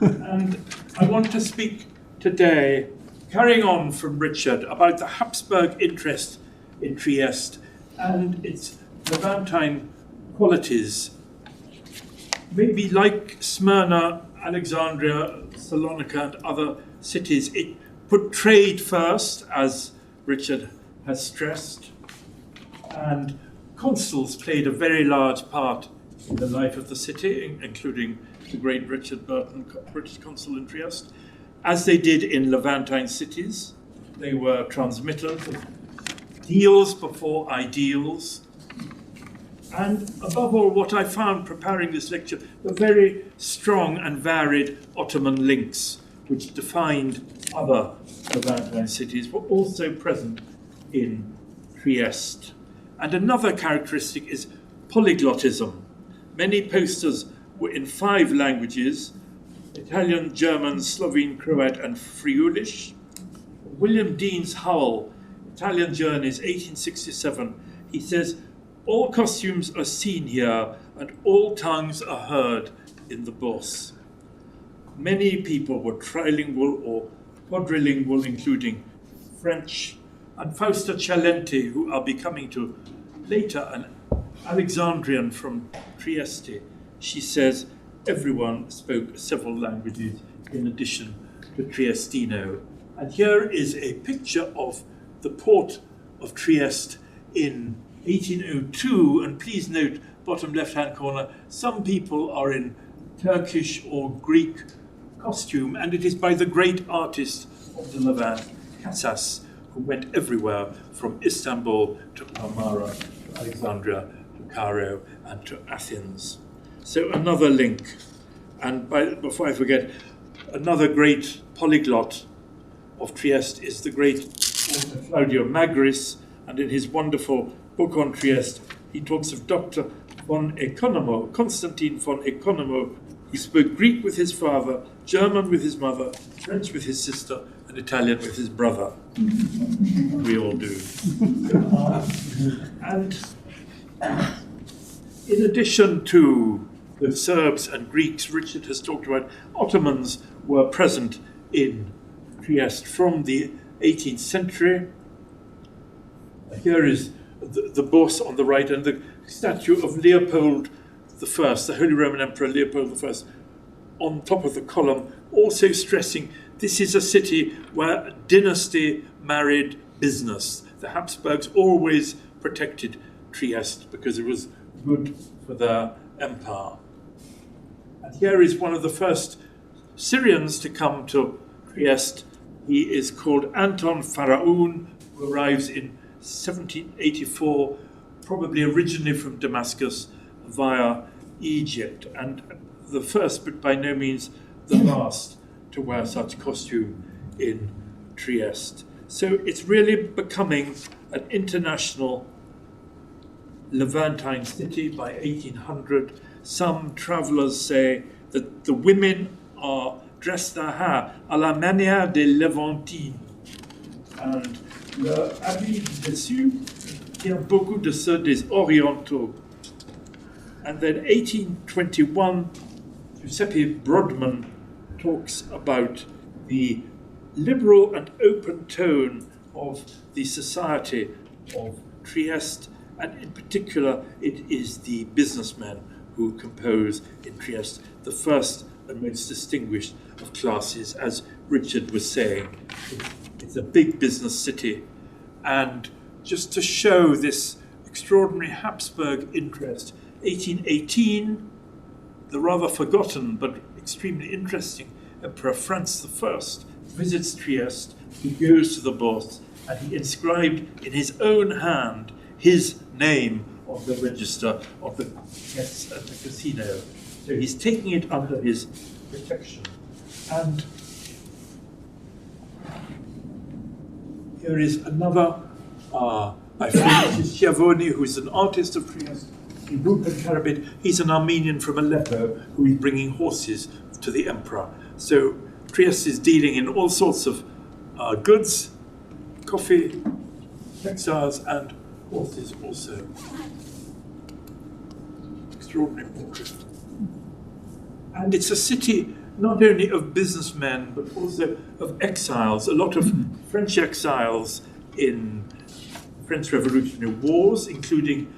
And I want to speak today, carrying on from Richard, about the Habsburg interest in Trieste and its Levantine qualities. Maybe like Smyrna, Alexandria, Salonika, and other cities, it put trade first, as Richard has stressed, and consuls played a very large part in the life of the city, including the great Richard Burton, British consul in Trieste, as they did in Levantine cities. They were transmitters of deals before ideals. And above all, what I found preparing this lecture, the very strong and varied Ottoman links, which defined other Levantine cities, were also present in Trieste. And another characteristic is polyglottism. Many posters were in 5 languages: Italian, German, Slovene, Croat, and Friulish. William Dean's Howell, Italian Journeys, 1867, he says, "All costumes are seen here, and all tongues are heard in the Bourse." Many people were trilingual or quadrilingual, including French, and Fausta Cialenti, who I'll be coming to later, an Alexandrian from Trieste. She says everyone spoke several languages in addition to Triestino. And here is a picture of the port of Trieste in 1802, and please note, bottom left-hand corner, some people are in Turkish or Greek costume, and it is by the great artist of the Levant, Casas, who went everywhere from Istanbul to Palmyra, to Alexandria, to Cairo, and to Athens. So another link. And before I forget, another great polyglot of Trieste is the great author Claudio Magris, and in his wonderful book on Trieste, he talks of Dr. von Economo, Constantine von Economo, who spoke Greek with his father, German with his mother, French with his sister, and Italian with his brother. We all do. And in addition to the Serbs and Greeks, Richard has talked about, Ottomans were present in Trieste from the 18th century. Here is the boss on the right and the statue of Leopold I, the Holy Roman Emperor Leopold I, on top of the column, also stressing this is a city where dynasty married business. The Habsburgs always protected Trieste because it was good for their empire. And here is one of the first Syrians to come to Trieste. He is called Anton Pharaoun, who arrives in 1784, probably originally from Damascus via Egypt, and the first, but by no means the last, to wear such costume in Trieste. So it's really becoming an international Levantine city by 1800. Some travelers say that the women dress their hair à la manière des Levantines, and leur habit dessus tient beaucoup de ceux des Orientaux. And then 1821, Giuseppe Brodmann talks about the liberal and open tone of the society of Trieste, and in particular it is the businessmen who compose in Trieste, the first and most distinguished of classes. As Richard was saying, it's a big business city, and just to show this extraordinary Habsburg interest, 1818, the rather forgotten but extremely interesting Emperor Franz I visits Trieste. He goes to the bourse and he inscribed in his own hand his name on the register of the guests at the casino. So he's taking it under his protection. And here is another, my friend Schiavone, who is an artist of Trieste. In Rupert Karabit, he's an Armenian from Aleppo who is bringing horses to the emperor. So Trieste is dealing in all sorts of goods, coffee, textiles, and horses also. Extraordinary portrait. And it's a city not only of businessmen, but also of exiles. A lot of French exiles in French Revolutionary Wars, including,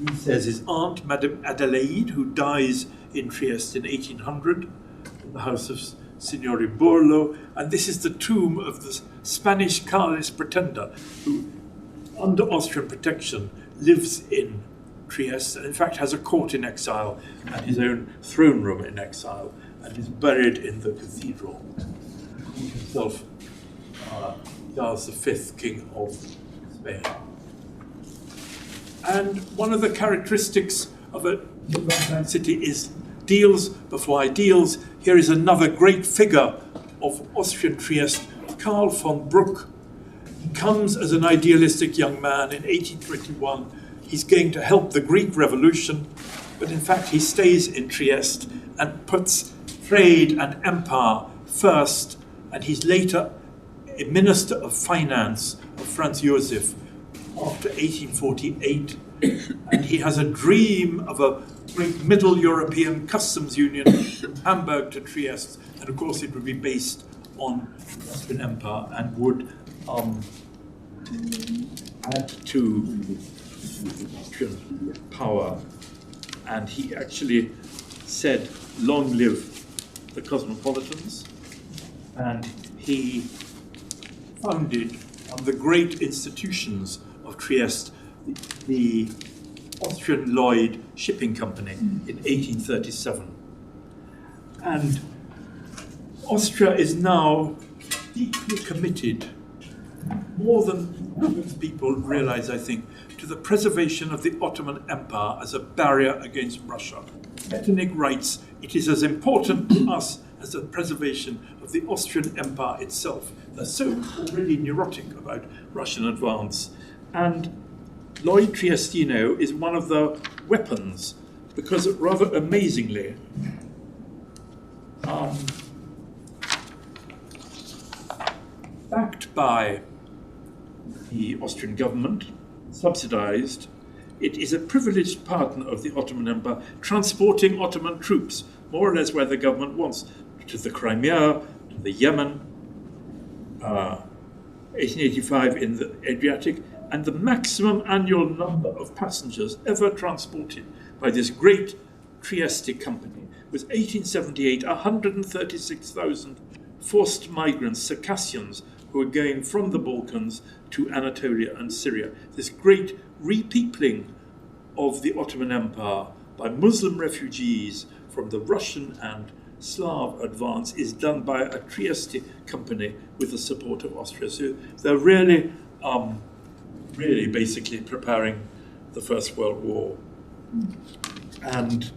he says, his aunt, Madame Adelaide, who dies in Trieste in 1800, in the house of Signori Borlo. And this is the tomb of the Spanish Carlist pretender, who, under Austrian protection, lives in Trieste, and in fact has a court in exile and his own throne room in exile, and is buried in the cathedral. He himself, Charles V, King of Spain. And one of the characteristics of a Levantine city is deals before ideals. Here is another great figure of Austrian Trieste, Karl von Bruck. He comes as an idealistic young man in 1821. He's going to help the Greek Revolution, but in fact he stays in Trieste and puts trade and empire first, and he's later a minister of finance of Franz Josef after 1848, and he has a dream of a great Middle European customs union from Hamburg to Trieste, and of course it would be based on the Austrian Empire and would add to Austrian power. And he actually said, "Long live the cosmopolitans," and he founded one of the great institutions of Trieste, the Austrian Lloyd Shipping Company, in 1837. And Austria is now deeply committed more than most people realize, I think, to the preservation of the Ottoman Empire as a barrier against Russia. Metternich writes, "It is as important to us as the preservation of the Austrian Empire itself." They're so already neurotic about Russian advance. And Lloyd Triestino is one of the weapons, because rather amazingly, backed by the Austrian government, subsidized, it is a privileged partner of the Ottoman Empire, transporting Ottoman troops, more or less where the government wants, to the Crimea, to the Yemen, 1885 in the Adriatic, and the maximum annual number of passengers ever transported by this great Trieste company was 1878, 136,000 forced migrants, Circassians, who were going from the Balkans to Anatolia and Syria. This great repeopling of the Ottoman Empire by Muslim refugees from the Russian and Slav advance is done by a Trieste company with the support of Austria. So they're really basically preparing the First World War. And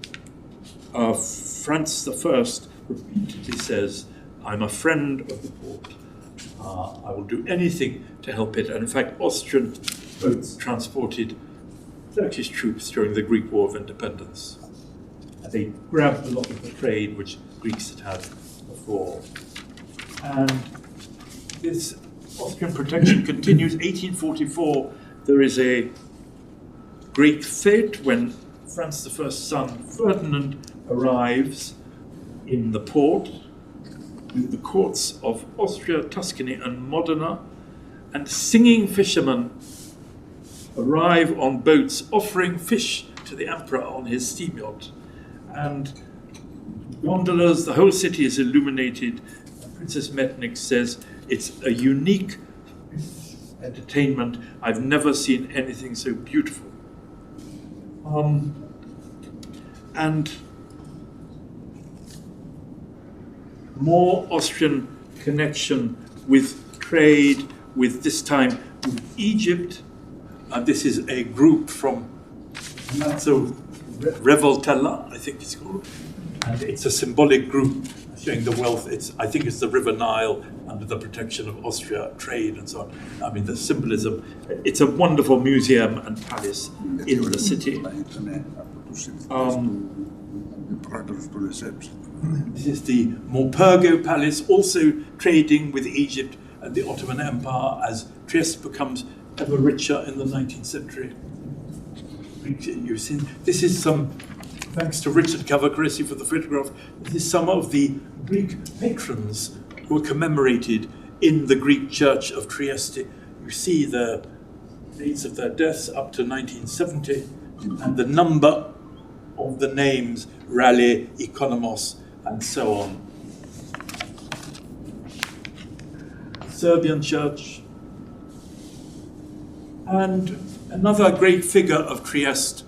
Franz I repeatedly says, "I'm a friend of the port. I will do anything to help it." And in fact, Austrian boats transported Turkish troops during the Greek War of Independence. And they grabbed a lot of the trade which Greeks had had before. And this Austrian protection continues. 1844, there is a great fete when Franz I's son Ferdinand arrives in the port with the courts of Austria, Tuscany and Modena, and singing fishermen arrive on boats offering fish to the emperor on his steam yacht. And gondolas, the whole city is illuminated. Princess Metternich says, "It's a unique entertainment. I've never seen anything so beautiful." And more Austrian connection with trade, with this time with Egypt. This is a group from Palazzo Revoltella, I think it's called. And it's a symbolic group showing the wealth. I think it's the River Nile under the protection of Austria, trade and so on. I mean, the symbolism. It's a wonderful museum and palace in the city. This is the Morpurgo Palace, also trading with Egypt and the Ottoman Empire as Trieste becomes ever richer in the 19th century. You've seen, this is some, thanks to Richard Cavagresi for the photograph, this is some of the Greek patrons who are commemorated in the Greek church of Trieste. You see the dates of their deaths up to 1970 and the number of the names, Raleigh, Economos, and so on. Serbian church. And another great figure of Trieste,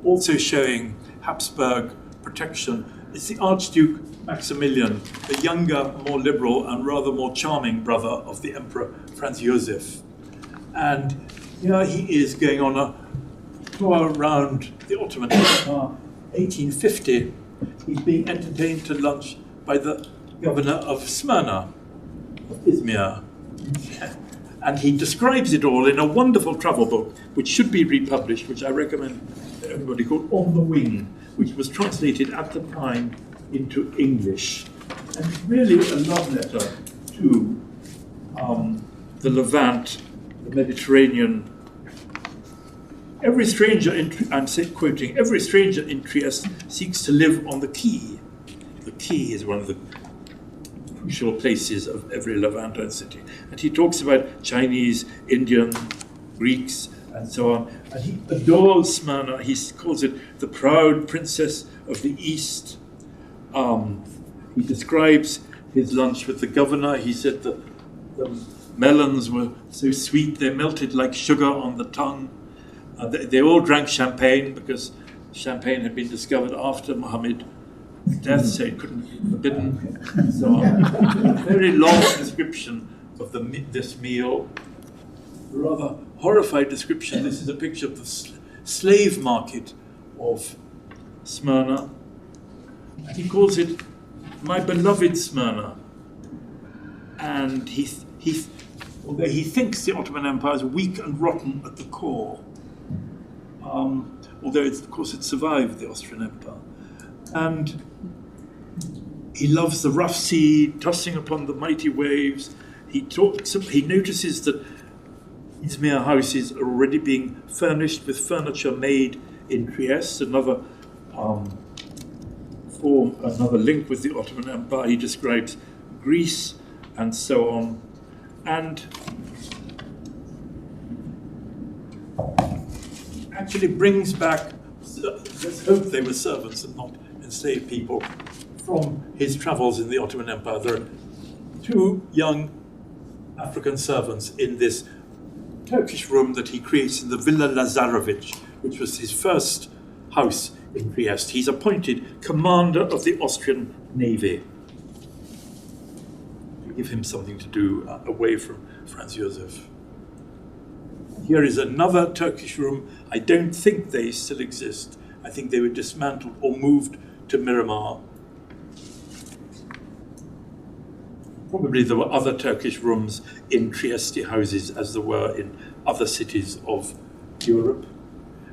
also showing Habsburg protection, is the Archduke Maximilian, the younger, more liberal, and rather more charming brother of the Emperor Franz Joseph. And here he is going on a tour around the Ottoman Empire. 1850, he's being entertained to lunch by the governor of Smyrna, of Izmir. And he describes it all in a wonderful travel book, which should be republished, which I recommend to everybody, called On the Wing, which was translated at the time into English. And it's really a love letter to the Levant, the Mediterranean. Every stranger I'm quoting, every stranger in Trieste seeks to live on the quay. The quay is one of the crucial places of every Levantine city. And he talks about Chinese, Indian, Greeks, and so on. And he adores Smyrna. He calls it the proud princess of the East. He describes his lunch with the governor. He said that the melons were so sweet, they melted like sugar on the tongue. They all drank champagne because champagne had been discovered after Muhammad's death, so it couldn't be forbidden, and so on. A very long description of this meal. rather horrified description. This is a picture of the slave market of Smyrna. And he calls it "my beloved Smyrna." And although he thinks the Ottoman Empire is weak and rotten at the core, although of course it survived the Austrian Empire. And he loves the rough sea tossing upon the mighty waves. He notices that Izmir houses are already being furnished with furniture made in Trieste, another link with the Ottoman Empire. He describes Greece and so on. And actually brings back, let's hope they were servants and not enslaved people, from his travels in the Ottoman Empire. There are 2 young African servants in this Turkish room that he creates in the Villa Lazarevic, which was his first house in Trieste. He's appointed commander of the Austrian Navy. To give him something to do away from Franz Josef. Here is another Turkish room. I don't think they still exist. I think they were dismantled or moved to Miramar. Probably there were other Turkish rooms in Trieste houses as there were in other cities of Europe.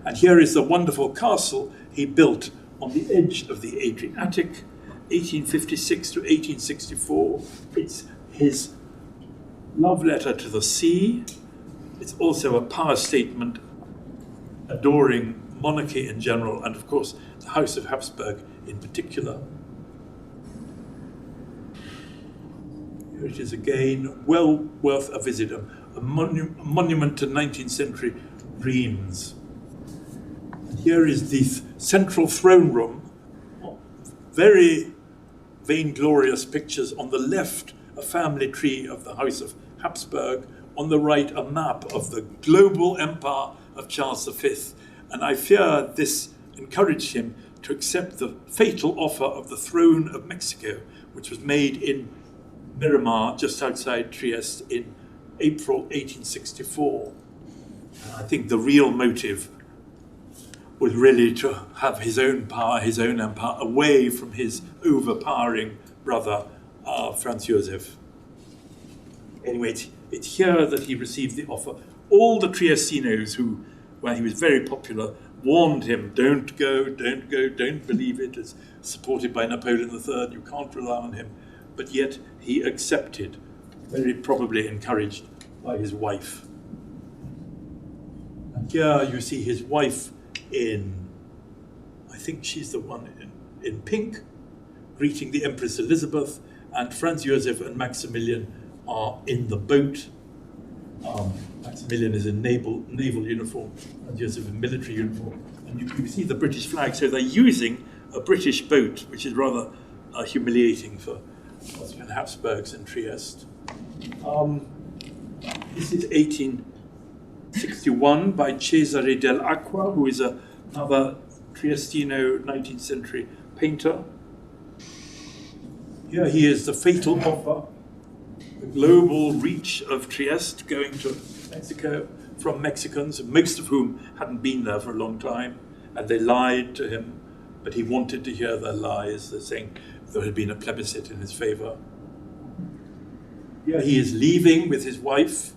And here is the wonderful castle he built on the edge of the Adriatic, 1856 to 1864. It's his love letter to the sea. It's also a power statement adoring monarchy in general, and of course the House of Habsburg in particular. Here it is again, well worth a visit, a monument to 19th century dreams. And here is the central throne room, very vainglorious pictures. On the left, a family tree of the House of Habsburg. On the right, a map of the global empire of Charles V. And I fear this encouraged him to accept the fatal offer of the throne of Mexico, which was made in Miramar, just outside Trieste, in April 1864. And I think the real motive was really to have his own power, his own empire, away from his overpowering brother, Franz Josef. Anyway, it's here that he received the offer. All the Triestinos who, while he was very popular, warned him, don't go, don't believe it. It's supported by Napoleon III, you can't rely on him. But yet he accepted, very probably encouraged by his wife. And here you see his wife in, I think she's the one in pink, greeting the Empress Elizabeth, and Franz Josef and Maximilian are in the boat. Maximilian is in naval uniform, and Joseph in military uniform. And you see the British flag, so they're using a British boat, which is rather humiliating for Austrian Habsburgs in Trieste. This is 1861 by Cesare dell'Acqua, who is another Triestino 19th century painter. Here he is, the fatal offer, the global reach of Trieste going to Mexico from Mexicans, most of whom hadn't been there for a long time, and they lied to him, but he wanted to hear their lies. They're saying there had been a plebiscite in his favor. Here he is leaving with his wife.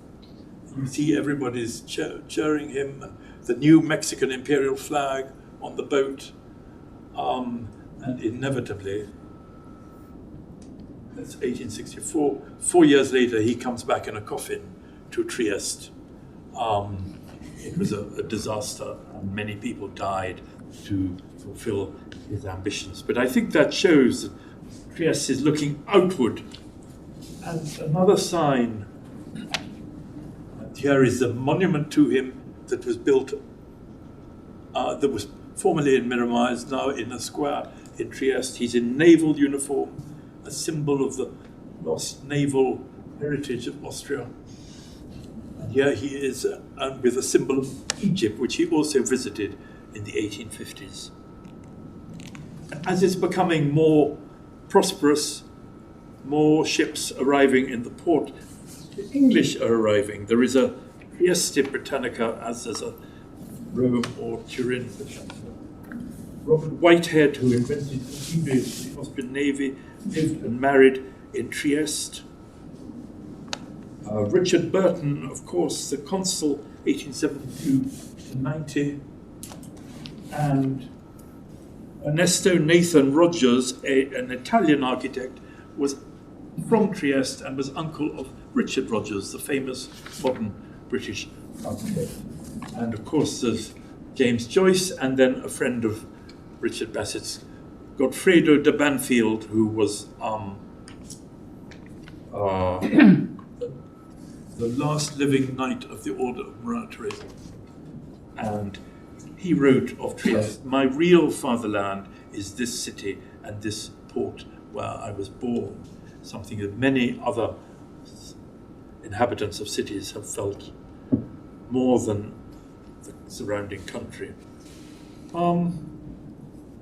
You see everybody's cheering him, the new Mexican imperial flag on the boat, and inevitably, that's 1864. 4 years later, he comes back in a coffin to Trieste. It was a disaster, and many people died to fulfill his ambitions. But I think that shows that Trieste is looking outward. And another sign, here is the monument to him that was built, that was formerly in Miramar, is now in a square in Trieste. He's in naval uniform, a symbol of the lost naval heritage of Austria. And here he is with a symbol of Egypt, which he also visited in the 1850s. As it's becoming more prosperous, more ships arriving in the port, the English are arriving. There is a Trieste Britannica as a Rome or Turin. Robert Whitehead, who invented the Austrian Navy, lived and married in Trieste. Richard Burton, of course, the consul, 1872 to 90. And Ernesto Nathan Rogers, an Italian architect, was from Trieste and was uncle of Richard Rogers, the famous modern British architect. And of course, there's James Joyce, and then a friend of Richard Bassett's, Godfredo de Banfield, who was the last living knight of the Order of Maria Theresa. And he wrote of Trieste, "My real fatherland is this city and this port where I was born," something that many other inhabitants of cities have felt more than the surrounding country.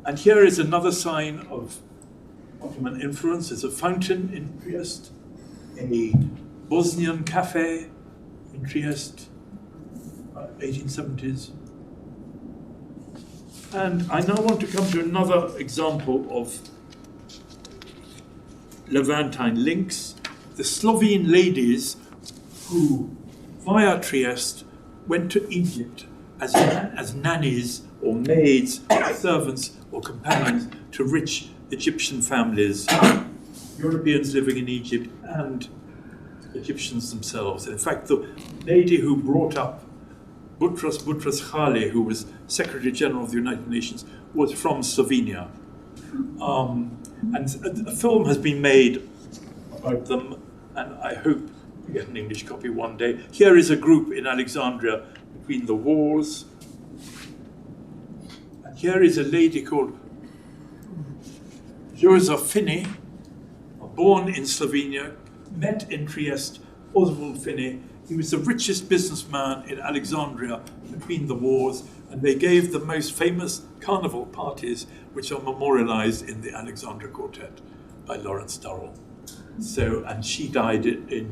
And here is another sign of Ottoman influence. There's a fountain in Trieste, a Bosnian cafe in Trieste, 1870s. And I now want to come to another example of Levantine links. The Slovene ladies who, via Trieste, went to Egypt as nannies or maids, servants or companions to rich Egyptian families, Europeans living in Egypt and Egyptians themselves. In fact, the lady who brought up Boutros Boutros-Ghali, who was Secretary General of the United Nations, was from Slovenia. And a film has been made about them, and I hope to get an English copy one day. Here is a group in Alexandria between the wars. And here is a lady called Joseph Finney, born in Slovenia, met in Trieste, Oswald Finney. He was the richest businessman in Alexandria between the wars, and they gave the most famous carnival parties, which are memorialized in the Alexandra Quartet by Lawrence Durrell. So, and she died in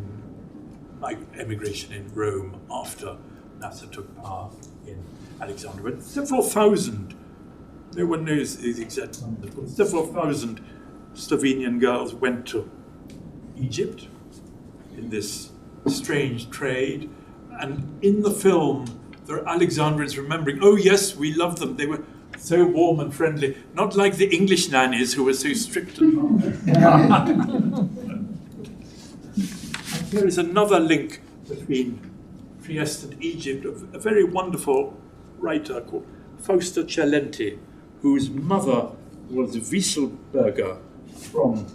emigration in Rome after Nasser took power in Alexandria. But several thousand, no one knows the exact numbers, but several thousand Slovenian girls went to Egypt in this strange trade. And in the film, there are Alexandrians remembering, oh yes, we loved them. They were so warm and friendly, not like the English nannies who were so strict and here is another link between Trieste and Egypt, of a very wonderful writer called Fausta Celenti, whose mother was Wieselberger from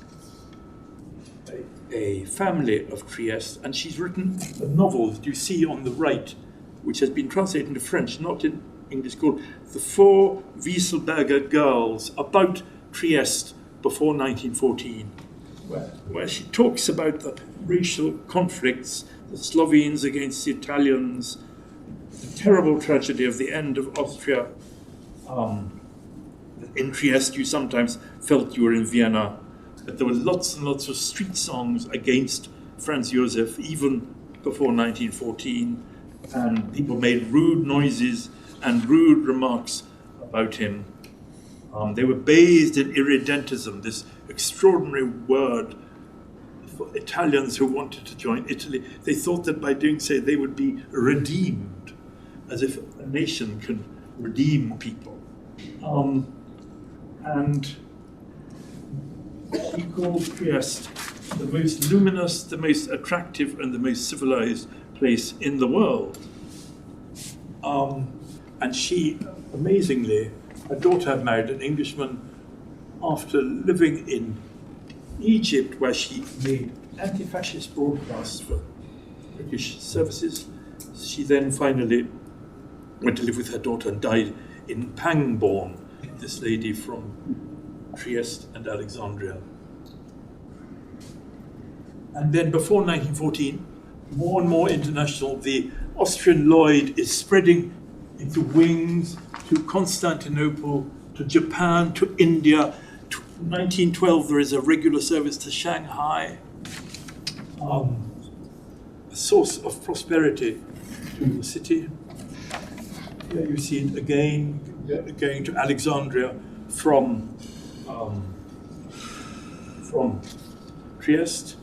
a family of Trieste, and she's written a novel that you see on the right, which has been translated into French, not in English, called The Four Wieselberger Girls, about Trieste before 1914, where she talks about the racial conflicts, the Slovenes against the Italians, the terrible tragedy of the end of Austria. In Trieste, you sometimes felt you were in Vienna, but there were lots and lots of street songs against Franz Josef, even before 1914, and people made rude noises and rude remarks about him. They were bathed in irredentism, this extraordinary word for Italians who wanted to join Italy. They thought that by doing so they would be redeemed, as if a nation can redeem people. And he called Trieste the most luminous, the most attractive, and the most civilized place in the world. And she, amazingly, her daughter had married an Englishman after living in Egypt, where she made anti-fascist broadcasts for British services. She then finally went to live with her daughter and died in Pangbourne, this lady from Trieste and Alexandria. And then before 1914, more and more international, the Austrian Lloyd is spreading its wings to Constantinople, to Japan, to India. To 1912, there is a regular service to Shanghai, a source of prosperity. to the city. Here you see it again, going to Alexandria from Trieste.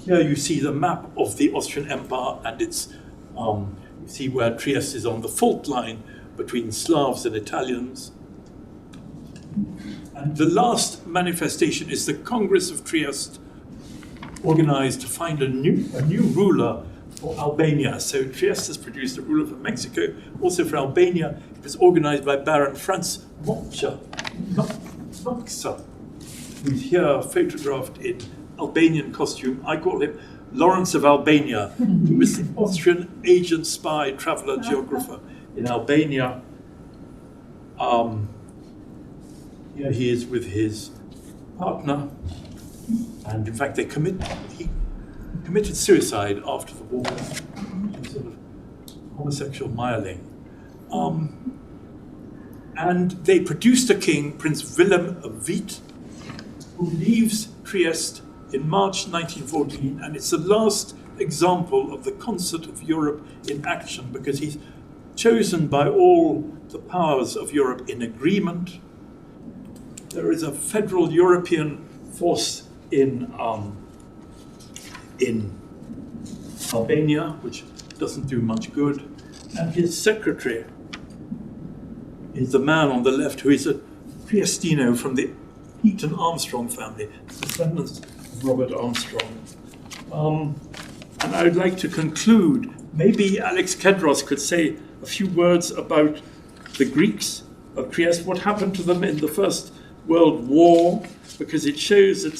Here you see the map of the Austrian Empire, and it's you see where Trieste is on the fault line between Slavs and Italians. And the last manifestation is the Congress of Trieste, organized to find a new ruler for Albania. So Trieste has produced a ruler for Mexico, also for Albania. It was organized by Baron Franz Moxa, who's here photographed in Albanian costume. I call him Lawrence of Albania. He was the Austrian agent, spy, traveler, geographer in Albania. Here he is with his partner, and in fact he committed suicide after the war, sort of homosexual mireling. And they produced a king, Prince Willem of Wied, who leaves Trieste in March 1914, and it's the last example of the concert of Europe in action, because he's chosen by all the powers of Europe in agreement. There is a federal European force in Albania, which doesn't do much good, and his secretary is the man on the left who is a Triestino from the Eaton Armstrong family, descendants of Robert Armstrong. And I would like to conclude. Maybe Alex Kedros could say a few words about the Greeks of Trieste, what happened to them in the First World War, because it shows that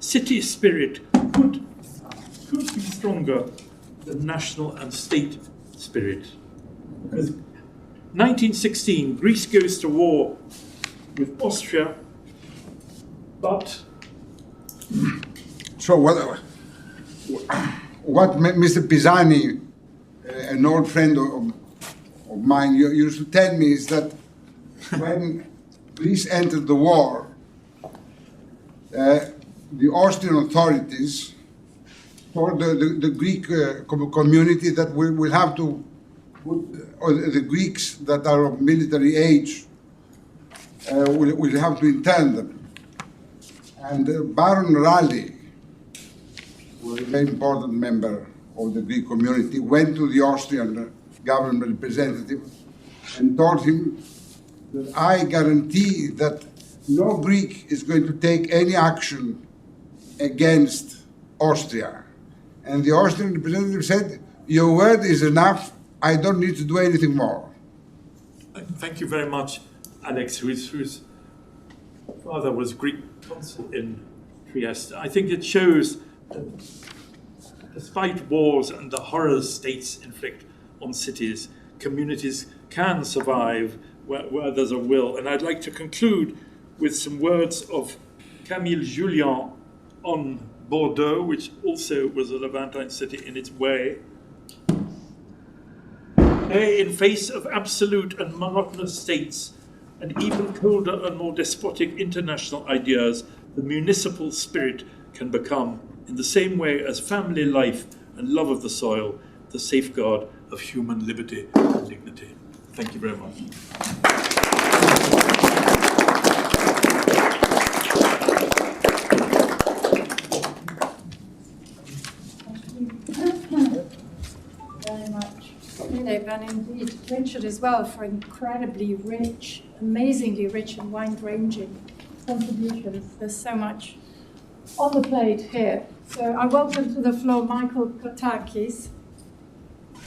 city spirit could be stronger than national and state spirit. Because 1916, Greece goes to war with Austria, but... So what Mr. Pisani, an old friend of mine, used to tell me is that when Greece entered the war, the Austrian authorities told the Greek community that we will have to put the Greeks that are of military age, we'll have to intern them. And Baron Raleigh, who was a very important member of the Greek community, went to the Austrian government representative and told him that I guarantee that no Greek is going to take any action against Austria. And the Austrian representative said, your word is enough, I don't need to do anything more. Thank you very much, Alex, whose father was Greek consul in Trieste. I think it shows that despite wars and the horrors states inflict on cities, communities can survive where there's a will. And I'd like to conclude with some words of Camille Julien on Bordeaux, which also was a Levantine city in its way. In face of absolute and monotonous states, and even colder and more despotic international ideas, the municipal spirit can become, in the same way as family life and love of the soil, the safeguard of human liberty and dignity. Thank you very much. Very much, Philip, and indeed Richard as well, for incredibly rich, amazingly rich and wide-ranging contributions. There's so much on the plate here. So I welcome to the floor Michael Kotakis,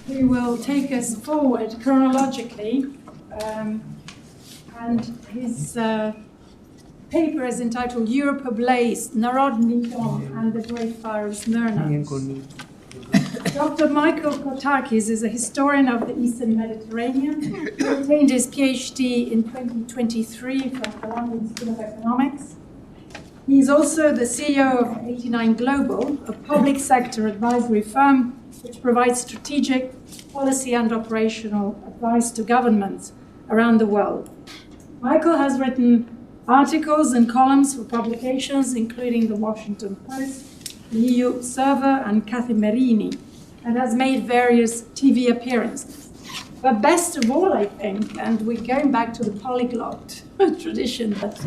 who will take us forward chronologically. And his paper is entitled Europe Ablaze, Narodny Dom and the Great Fire of Smyrna. Dr. Michael Kotakis is a historian of the Eastern Mediterranean. He obtained his PhD in 2023 from the London School of Economics. He is also the CEO of 89 Global, a public sector advisory firm which provides strategic, policy and operational advice to governments around the world. Michael has written articles and columns for publications including the Washington Post, the EU Observer and Kathy Merini. and has made various TV appearances. But best of all, I think, and we're going back to the polyglot tradition that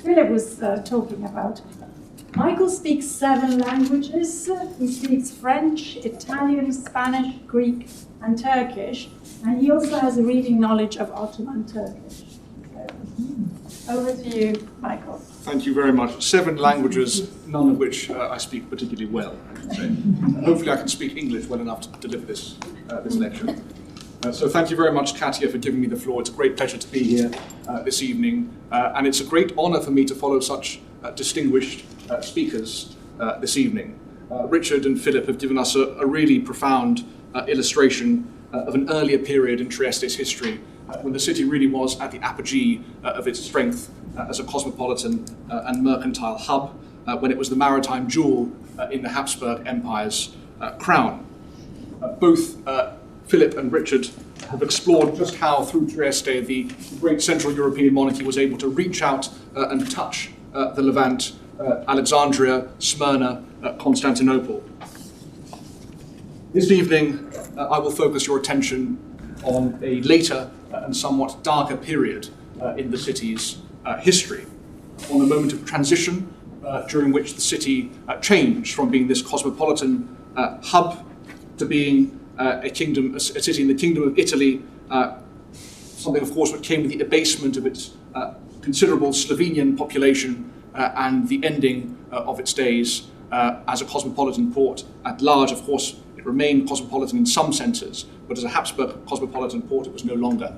Philip was talking about, Michael speaks 7 languages. He speaks French, Italian, Spanish, Greek, and Turkish. And he also has a reading knowledge of Ottoman Turkish. So, over to you, Michael. Thank you very much. 7 languages, none of which I speak particularly well, I should say. Hopefully I can speak English well enough to deliver this lecture. So thank you very much, Katja, for giving me the floor. It's a great pleasure to be here this evening. And it's a great honour for me to follow such distinguished speakers this evening. Richard and Philip have given us a really profound illustration of an earlier period in Trieste's history, when the city really was at the apogee of its strength as a cosmopolitan and mercantile hub, when it was the maritime jewel in the Habsburg Empire's crown. Both Philip and Richard have explored just how, through Trieste, the great Central European monarchy was able to reach out and touch the Levant, Alexandria, Smyrna, Constantinople. This evening, I will focus your attention on a later and somewhat darker period in the city's history, on a moment of transition during which the city changed from being this cosmopolitan hub to being a city in the Kingdom of Italy, something, of course, which came with the abasement of its considerable Slovenian population and the ending of its days as a cosmopolitan port at large. Of course, it remained cosmopolitan in some senses, but as a Habsburg cosmopolitan port, it was no longer.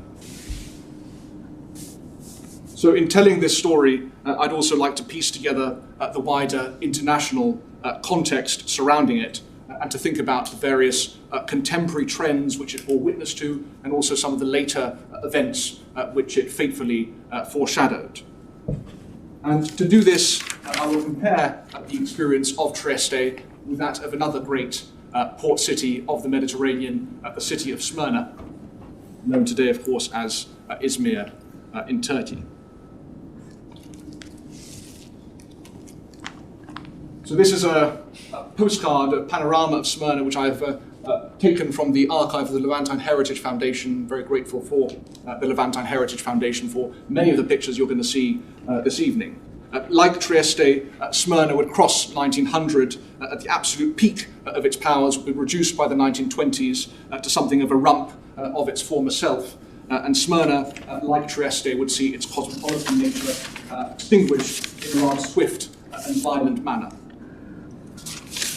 So in telling this story, I'd also like to piece together the wider international context surrounding it, and to think about the various contemporary trends which it bore witness to, and also some of the later events which it faithfully foreshadowed. And to do this, I will compare the experience of Trieste with that of another great port city of the Mediterranean, the city of Smyrna, known today, of course, as Izmir in Turkey. So this is a postcard, a panorama of Smyrna, which I've taken from the archive of the Levantine Heritage Foundation. Very grateful for the Levantine Heritage Foundation for many of the pictures you're going to see this evening. Like Trieste, Smyrna would cross 1900 at the absolute peak of its powers, would be reduced by the 1920s to something of a rump of its former self. And Smyrna, like Trieste, would see its cosmopolitan nature extinguished in a rather swift and violent manner.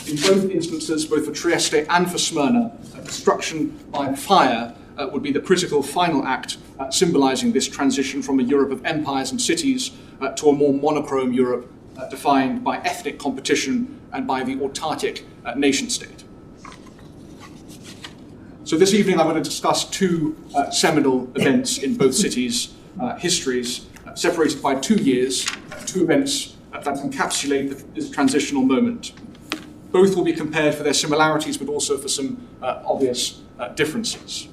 In both instances, both for Trieste and for Smyrna, destruction by fire would be the critical final act symbolizing this transition from a Europe of empires and cities to a more monochrome Europe defined by ethnic competition and by the autarkic nation-state. So this evening I'm going to discuss 2 seminal events in both cities' histories, separated by 2 years, 2 events that encapsulate this transitional moment. Both will be compared for their similarities, but also for some obvious differences.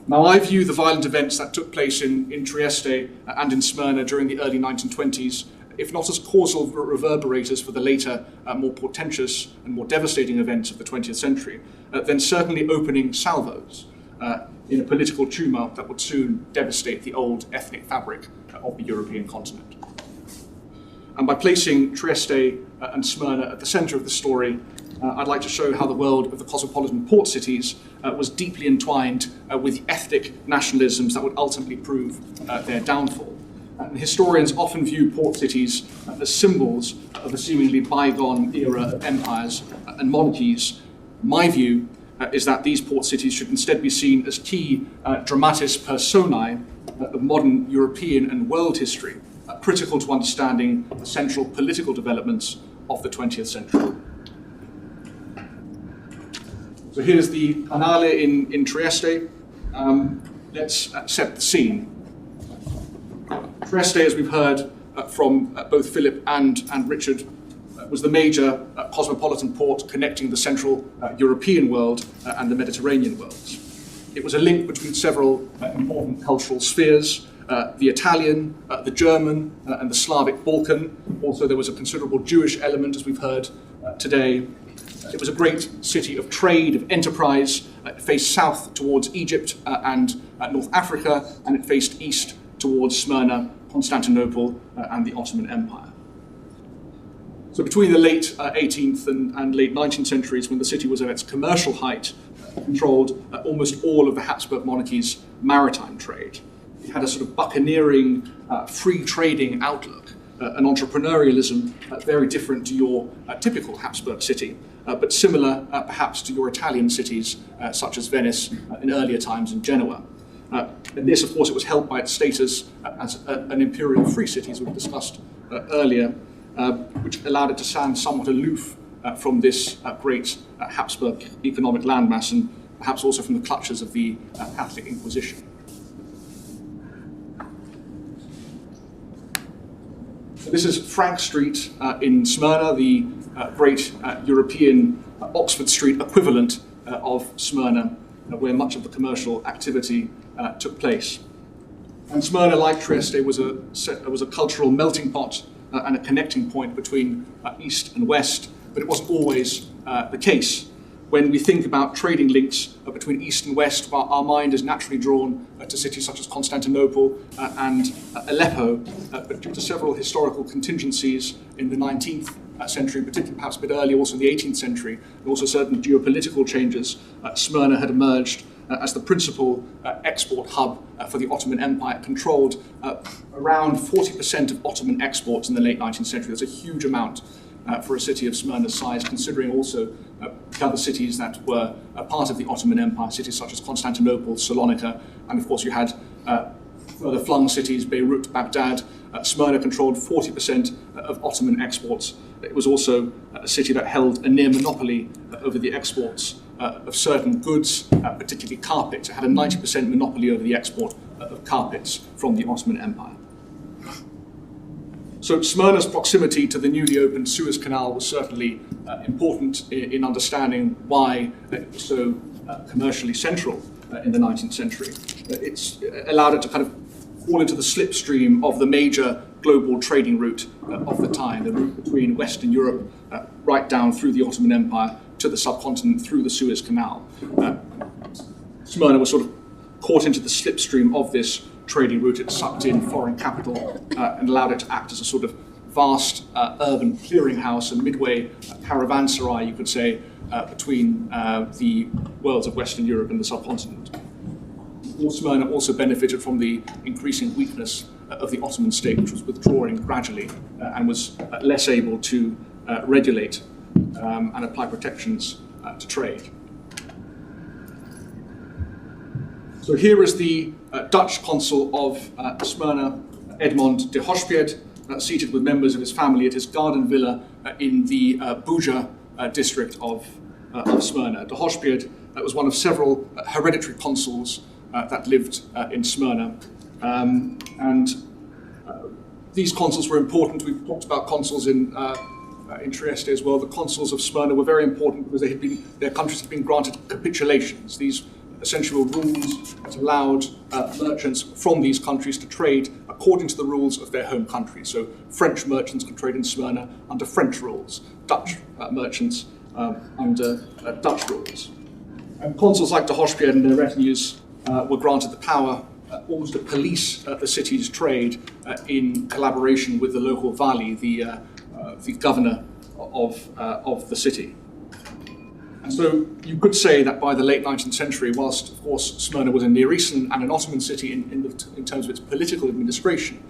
Now, I view the violent events that took place in Trieste and in Smyrna during the early 1920s, if not as causal reverberators for the later, more portentous and more devastating events of the 20th century, then certainly opening salvos in a political tumult that would soon devastate the old ethnic fabric of the European continent. And by placing Trieste and Smyrna at the center of the story, I'd like to show how the world of the cosmopolitan port cities was deeply entwined with the ethnic nationalisms that would ultimately prove their downfall. And historians often view port cities as symbols of a seemingly bygone era of empires and monarchies. My view is that these port cities should instead be seen as key dramatis personae of modern European and world history, critical to understanding the central political developments of the 20th century. So here's the Canale in Trieste. Let's set the scene. Trieste, as we've heard from both Philip and Richard, was the major cosmopolitan port connecting the central European world and the Mediterranean worlds. It was a link between several important cultural spheres, the Italian, the German, and the Slavic Balkan. Also, there was a considerable Jewish element, as we've heard today. It was a great city of trade, of enterprise. It faced south towards Egypt and North Africa, and it faced east towards Smyrna, Constantinople, and the Ottoman Empire. So between the late 18th and late 19th centuries, when the city was at its commercial height, controlled almost all of the Habsburg monarchy's maritime trade. It had a sort of buccaneering, free trading outlook, an entrepreneurialism very different to your typical Habsburg city, but similar perhaps to your Italian cities such as Venice in earlier times and Genoa. And this, of course, it was held by its status as an imperial free city, as we discussed earlier, which allowed it to stand somewhat aloof from this great Habsburg economic landmass, and perhaps also from the clutches of the Catholic Inquisition. So this is Frank Street in Smyrna, the great European Oxford Street equivalent of Smyrna, where much of the commercial activity took place. And Smyrna, like Trieste, was a cultural melting pot and a connecting point between East and West, but it wasn't always the case. When we think about trading links between East and West, our mind is naturally drawn to cities such as Constantinople and Aleppo, but due to several historical contingencies in the 19th century, particularly perhaps a bit earlier, also in the 18th century, and also certain geopolitical changes, Smyrna had emerged as the principal export hub for the Ottoman Empire. It controlled around 40% of Ottoman exports in the late 19th century. That's a huge amount for a city of Smyrna's size, considering also the other cities that were a part of the Ottoman Empire, cities such as Constantinople, Salonika, and of course you had further flung cities, Beirut, Baghdad. Smyrna controlled 40% of Ottoman exports. It was also a city that held a near monopoly over the exports of certain goods, particularly carpets. It had a 90% monopoly over the export of carpets from the Ottoman Empire. So Smyrna's proximity to the newly opened Suez Canal was certainly important in understanding why it was so commercially central in the 19th century. It's allowed it to kind of fall into the slipstream of the major global trading route of the time, the route between Western Europe right down through the Ottoman Empire to the subcontinent through the Suez Canal. Smyrna was sort of caught into the slipstream of this trading route. It sucked in foreign capital and allowed it to act as a sort of vast urban clearinghouse, a midway caravanserai, you could say, between the worlds of Western Europe and the subcontinent. Smyrna also benefited from the increasing weakness of the Ottoman state, which was withdrawing gradually and was less able to regulate and apply protections to trade. So here is the Dutch consul of Smyrna, Edmond de Hospierre, seated with members of his family at his garden villa in the Buja district of Smyrna. De Hospierre was one of several hereditary consuls that lived in Smyrna. And these consuls were important. We've talked about consuls in Trieste as well. The consuls of Smyrna were very important because their countries had been granted capitulations. These essential rules that allowed merchants from these countries to trade according to the rules of their home country. So French merchants could trade in Smyrna under French rules, Dutch merchants under Dutch rules. And consuls like de Hospierre and their retinues were granted the power almost to police the city's trade in collaboration with the local vali, the governor of the city. And so you could say that by the late 19th century, whilst of course Smyrna was a Near Eastern and an Ottoman city in terms of its political administration,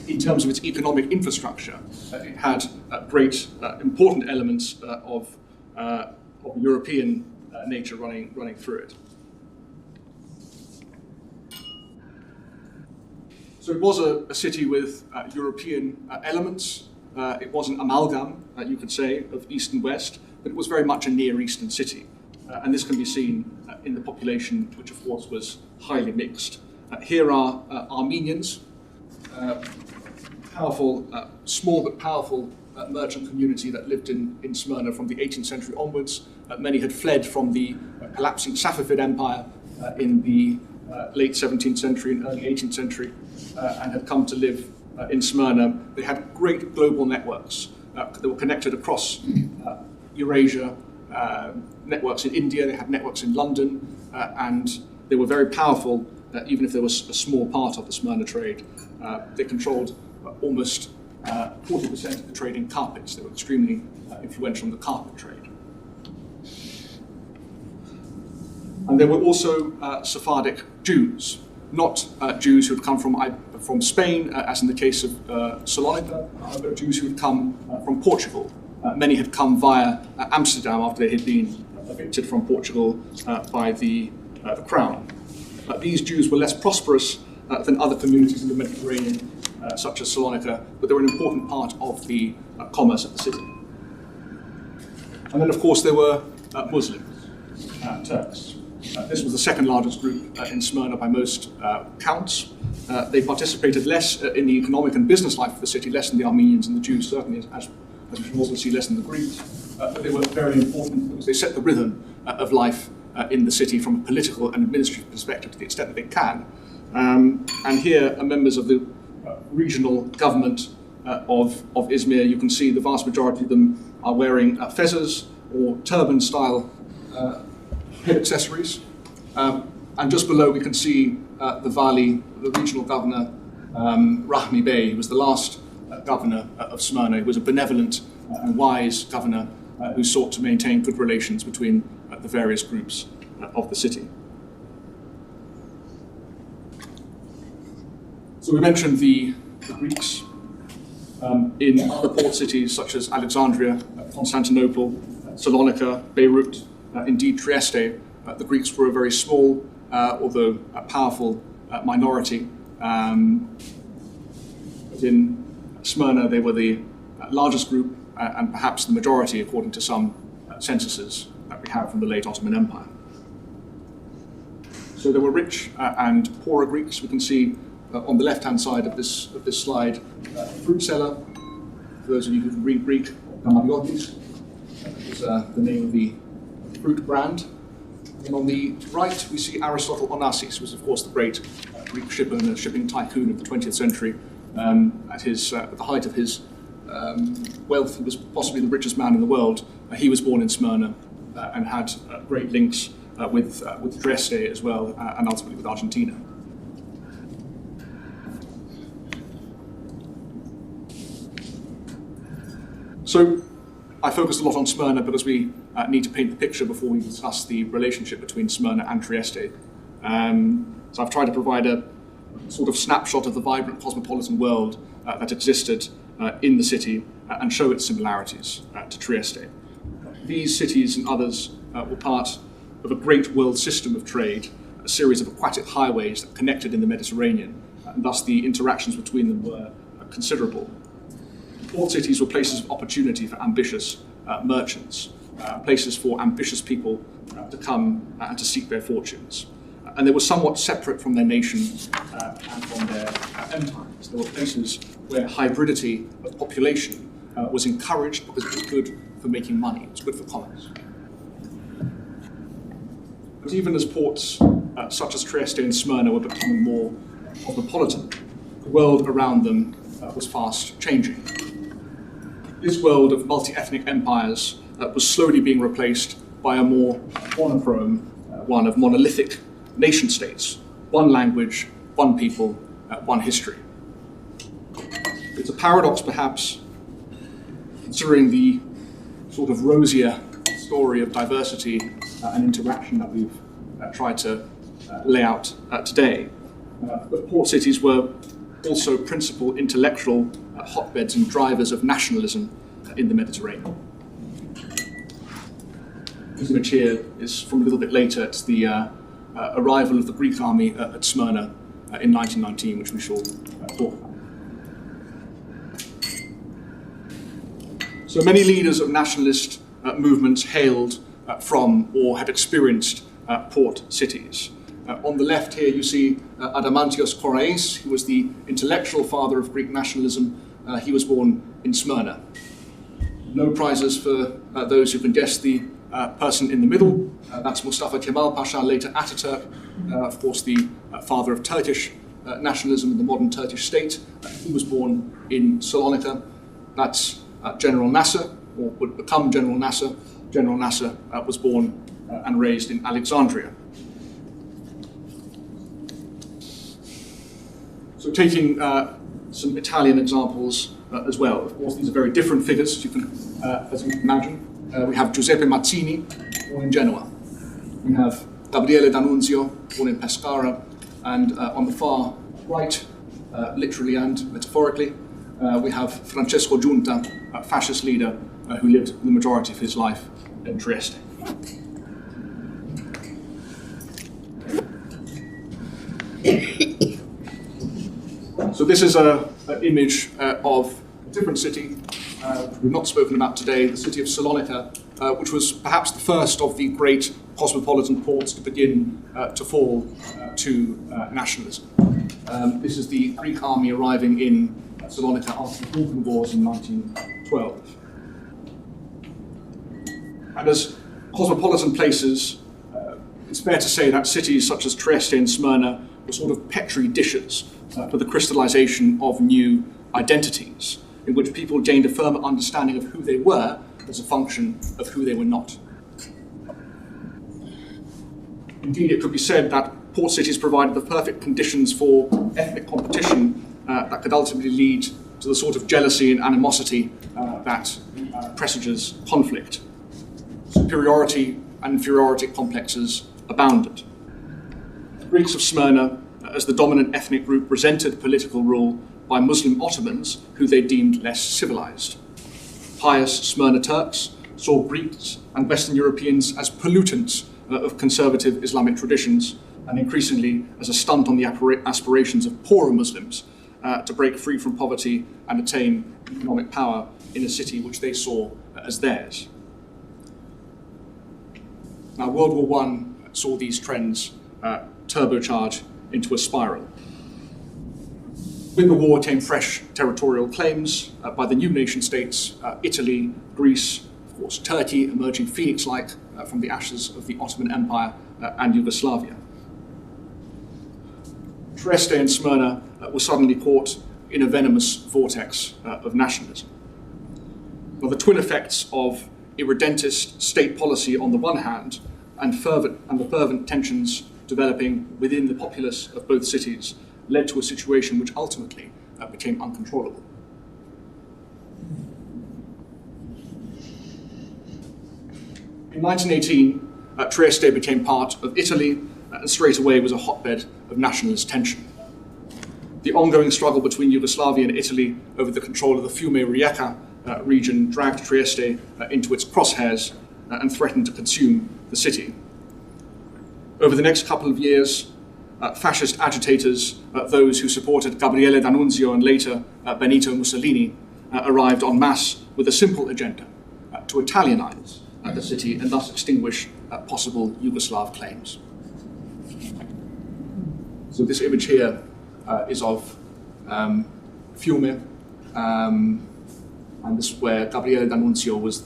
in terms of its economic infrastructure, it had great important elements of European nature running through it. So it was a city with European elements. It was an amalgam, you could say, of East and West, but it was very much a Near Eastern city. And this can be seen in the population, which of course was highly mixed. Here are Armenians, powerful, small but powerful merchant community that lived in Smyrna from the 18th century onwards. Many had fled from the collapsing Safavid Empire in the late 17th century and early 18th century and had come to live in Smyrna. They had great global networks that were connected across Eurasia, networks in India, they had networks in London, and they were very powerful, even if there was a small part of the Smyrna trade. They controlled almost 40% of the trade in carpets. They were extremely influential in the carpet trade. And there were also Sephardic Jews, not Jews who had come from Spain, as in the case of Salonika, but Jews who had come from Portugal. Many had come via Amsterdam after they had been evicted from Portugal by the crown. These Jews were less prosperous than other communities in the Mediterranean, such as Salonika, but they were an important part of the commerce of the city. And then, of course, there were Muslims, Turks. This was the second largest group in Smyrna by most counts. They participated less in the economic and business life of the city, less than the Armenians and the Jews, certainly, as we can also see, less than the Greeks. But they were very important because they set the rhythm of life in the city from a political and administrative perspective to the extent that they can. And here are members of the regional government of Izmir. You can see the vast majority of them are wearing fezzes or turban-style head accessories. And just below we can see the Vali, the regional governor, Rahmi Bey, who was the last governor of Smyrna. He was a benevolent and wise governor who sought to maintain good relations between the various groups of the city. So we mentioned the Greeks in other port cities such as Alexandria, Constantinople, Salonika, Beirut, indeed Trieste. The Greeks were a very small, although powerful minority. But in Smyrna, they were the largest group and perhaps the majority, according to some censuses that we have from the late Ottoman Empire. So there were rich and poorer Greeks. We can see on the left-hand side of this slide, fruit seller. For those of you who can read Greek, Kamariotis is the name of the fruit brand. And on the right, we see Aristotle Onassis, who was, of course, the great Greek shipowner, shipping tycoon of the 20th century. At the height of his wealth, he was possibly the richest man in the world. He was born in Smyrna and had great links with Trieste as well, and ultimately with Argentina. So I focused a lot on Smyrna because we need to paint the picture before we discuss the relationship between Smyrna and Trieste. So I've tried to provide a sort of snapshot of the vibrant cosmopolitan world that existed in the city and show its similarities to Trieste. These cities and others were part of a great world system of trade, a series of aquatic highways that connected in the Mediterranean, and thus the interactions between them were considerable. Port cities were places of opportunity for ambitious merchants, places for ambitious people to come and to seek their fortunes. And they were somewhat separate from their nation and from their empires. There were places where hybridity of population was encouraged because it was good for making money, it was good for commerce. But even as ports such as Trieste and Smyrna were becoming more cosmopolitan, the world around them was fast changing. This world of multi-ethnic empires was slowly being replaced by a more monochrome one of monolithic nation states, one language, one people, one history. It's a paradox, perhaps, considering the sort of rosier story of diversity and interaction that we've tried to lay out today. But port cities were also principal intellectual hotbeds and drivers of nationalism in the Mediterranean. This image here is from a little bit later. It's the arrival of the Greek army at Smyrna in 1919, which we shall talk about. So many leaders of nationalist movements hailed from or had experienced port cities. On the left here you see Adamantios Korais, who was the intellectual father of Greek nationalism. He was born in Smyrna. No prizes for those who can guess the person in the middle. That's Mustafa Kemal Pasha, later Ataturk, of course the father of Turkish nationalism in the modern Turkish state. He was born in Salonika. That's General Nasser, or would become General Nasser. General Nasser was born and raised in Alexandria. So taking some Italian examples as well. Of course, these are very different figures, as you can imagine. We have Giuseppe Mazzini, born in Genoa. We have Gabriele D'Annunzio, born in Pescara. And on the far right, literally and metaphorically, we have Francesco Giunta, a fascist leader who lived the majority of his life in Trieste. So this is an image of a different city we've not spoken about today, the city of Salonika, which was perhaps the first of the great cosmopolitan ports to begin to fall to nationalism. This is the Greek army arriving in Salonika after the Balkan Wars in 1912. And as cosmopolitan places, it's fair to say that cities such as Trieste and Smyrna were sort of petri dishes for the crystallization of new identities, in which people gained a firmer understanding of who they were as a function of who they were not. Indeed, it could be said that port cities provided the perfect conditions for ethnic competition that could ultimately lead to the sort of jealousy and animosity that presages conflict. Superiority and inferiority complexes abounded. The Greeks of Smyrna, as the dominant ethnic group, resented political rule by Muslim Ottomans who they deemed less civilized. Pious Smyrna Turks saw Greeks and Western Europeans as pollutants of conservative Islamic traditions, and increasingly as a stunt on the aspirations of poorer Muslims to break free from poverty and attain economic power in a city which they saw as theirs. Now, World War I saw these trends turbocharge into a spiral. With the war came fresh territorial claims by the new nation states, Italy, Greece, of course Turkey, emerging phoenix-like from the ashes of the Ottoman Empire, and Yugoslavia. Trieste and Smyrna were suddenly caught in a venomous vortex of nationalism. Well, the twin effects of irredentist state policy on the one hand and the fervent tensions developing within the populace of both cities led to a situation which ultimately became uncontrollable. In 1918, Trieste became part of Italy and straight away was a hotbed of nationalist tension. The ongoing struggle between Yugoslavia and Italy over the control of the Fiume-Rijeka region dragged Trieste into its crosshairs and threatened to consume the city. Over the next couple of years, fascist agitators, those who supported Gabriele D'Annunzio and later Benito Mussolini, arrived en masse with a simple agenda, to Italianize the city and thus extinguish possible Yugoslav claims. So this image here is of Fiume, and this is where Gabriele D'Annunzio was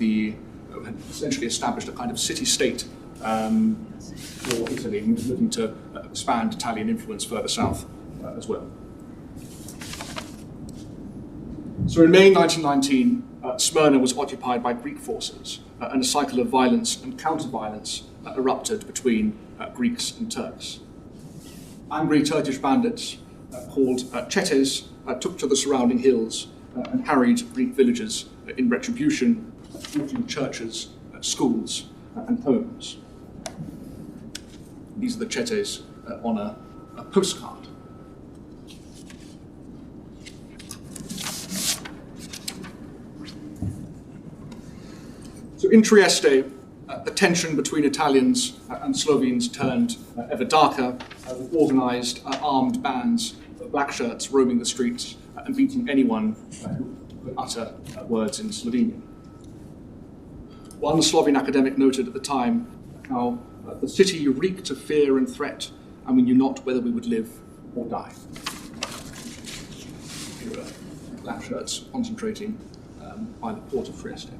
had essentially established a kind of city-state for Italy, and was looking to expand Italian influence further south as well. So in May 1919, Smyrna was occupied by Greek forces, and a cycle of violence and counter-violence erupted between Greeks and Turks. Angry Turkish bandits called Chetes took to the surrounding hills and harried Greek villages in retribution, looting churches, schools, and homes. These are the Chetes on a postcard. So in Trieste, the tension between Italians and Slovenes turned ever darker, with organised armed bands of black shirts roaming the streets and beating anyone who could utter words in Slovenian. One Slovene academic noted at the time how the city reeked of fear and threat, and we knew not whether we would live or die. Here are black shirts concentrating by the port of Trieste.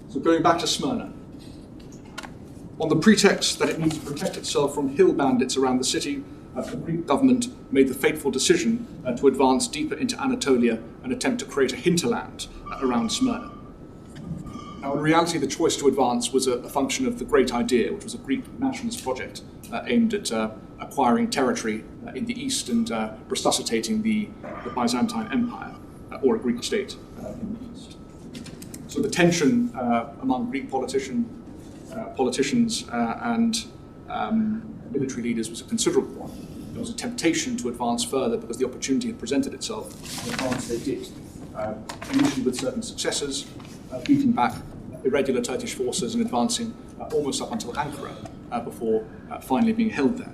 So going back to Smyrna, on the pretext that it needs to protect itself from hill bandits around the city, the Greek government made the fateful decision to advance deeper into Anatolia and attempt to create a hinterland around Smyrna. Now, in reality, the choice to advance was a function of the Great Idea, which was a Greek nationalist project aimed at acquiring territory in the east and resuscitating the Byzantine Empire, or a Greek state in the east. So the tension among Greek politicians and military leaders was a considerable one. There was a temptation to advance further because the opportunity had presented itself, and advance they did, initially with certain successes, beating back irregular Turkish forces and advancing almost up until Ankara before finally being held there.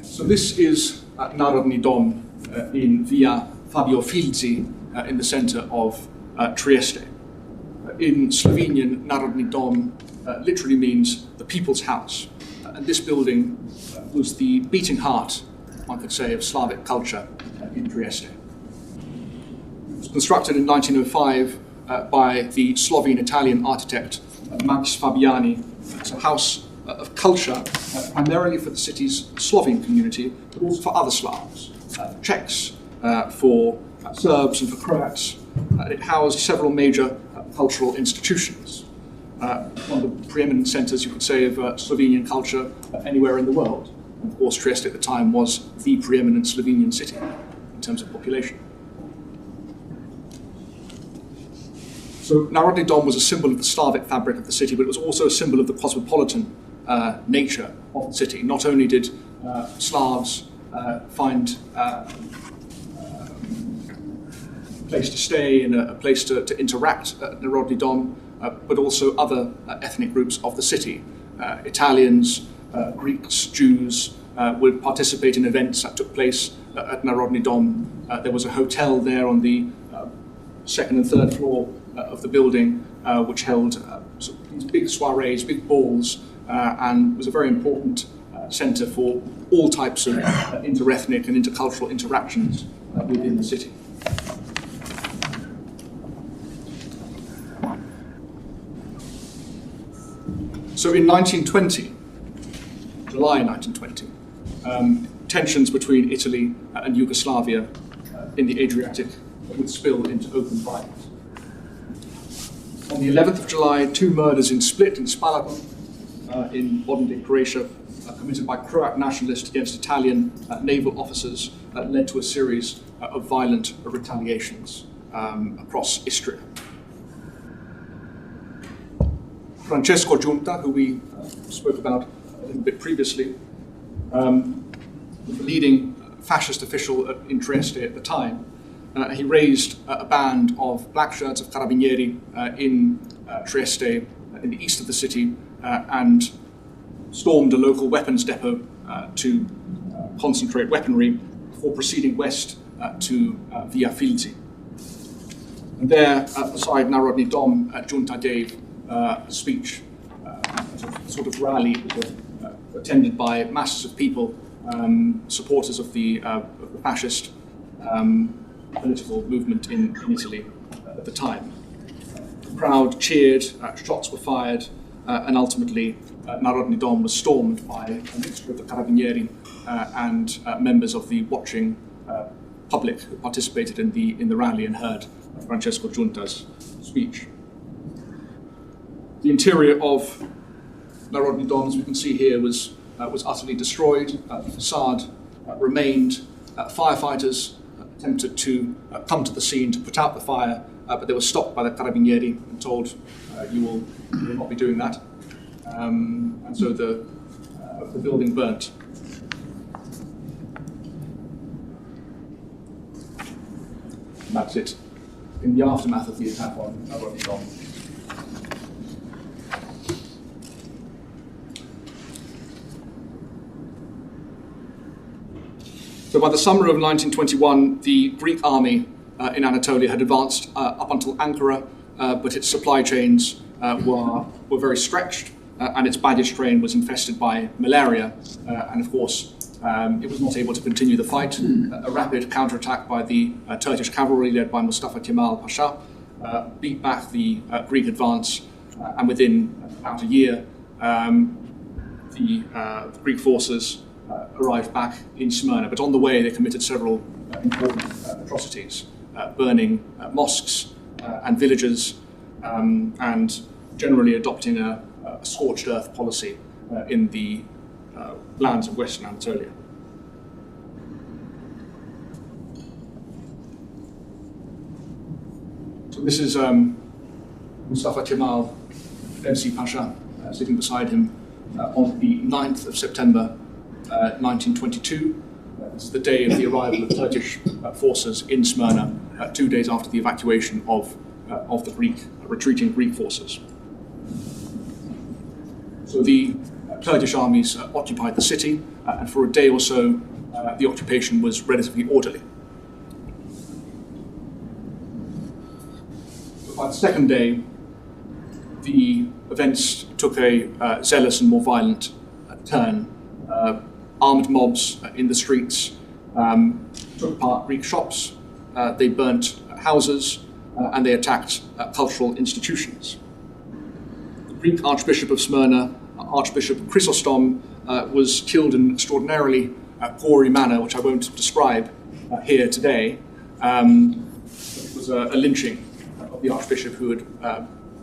So this is Narodni Dom in Via Fabio Filzi in the center of Trieste. In Slovenian, Narodni Dom literally means the people's house. And this building was the beating heart, one could say, of Slavic culture in Trieste. It was constructed in 1905 by the Slovene-Italian architect Max Fabiani. It's a house of culture, primarily for the city's Slovene community, but also for other Slavs, Czechs, for Serbs and for Croats. It housed several major cultural institutions. One of the preeminent centres, you could say, of Slovenian culture anywhere in the world. And of course, Trieste at the time was the preeminent Slovenian city in terms of population. So Narodni Dom was a symbol of the Slavic fabric of the city, but it was also a symbol of the cosmopolitan nature of the city. Not only did Slavs find a place to stay and a place to interact at Narodni Dom, but also other ethnic groups of the city. Italians, Greeks, Jews would participate in events that took place at Narodni Dom. There was a hotel there on the second and third floor of the building, which held these big soirees, big balls, and was a very important centre for all types of inter-ethnic and intercultural interactions within the city. So in 1920, July 1920, tensions between Italy and Yugoslavia in the Adriatic would spill into open violence. On the 11th of July, 2 murders in Split and Spalato in modern-day Croatia, committed by Croat nationalists against Italian naval officers, led to a series of violent retaliations across Istria. Francesco Giunta, who we spoke about a little bit previously, was the leading fascist official in Trieste at the time. He raised a band of black shirts of carabinieri in Trieste, in the east of the city, and stormed a local weapons depot to concentrate weaponry before proceeding west to Via Filzi. And there, beside Narodni Dom, Giunta gave a speech, a sort of rally attended by masses of people, supporters of the fascist political movement in Italy at the time. The crowd cheered, shots were fired, and ultimately Narodni Dom was stormed by a mixture of the carabinieri and members of the watching public who participated in the rally and heard Francesco Giunta's speech. The interior of Narodni Dom, as we can see here, was utterly destroyed. The facade remained. Firefighters attempted to come to the scene to put out the fire, but they were stopped by the carabinieri and told, you will not be doing that. And so the building burnt. And that's it, in the aftermath of the attack on Narodni Dom. So by the summer of 1921, the Greek army in Anatolia had advanced up until Ankara, but its supply chains were very stretched, and its baggage train was infested by malaria, and of course it was not able to continue the fight. A rapid counterattack by the Turkish cavalry led by Mustafa Kemal Pasha beat back the Greek advance, and within about a year, the Greek forces arrived back in Smyrna. But on the way, they committed several important atrocities, burning mosques and villages, and generally adopting a scorched earth policy in the lands of Western Anatolia. So this is Mustafa Kemal Fevzi Pasha sitting beside him on the 9th of September 1922. This is the day of the arrival of Turkish forces in Smyrna, 2 days after the evacuation of the retreating Greek forces. So the Kurdish armies occupied the city, and for a day or so, the occupation was relatively orderly. But by the second day, the events took a zealous and more violent turn. Armed mobs in the streets took apart Greek shops, they burnt houses, and they attacked cultural institutions. The Greek Archbishop of Smyrna, Archbishop Chrysostom, was killed in an extraordinarily gory manner, which I won't describe here today. It was a lynching of the Archbishop, who had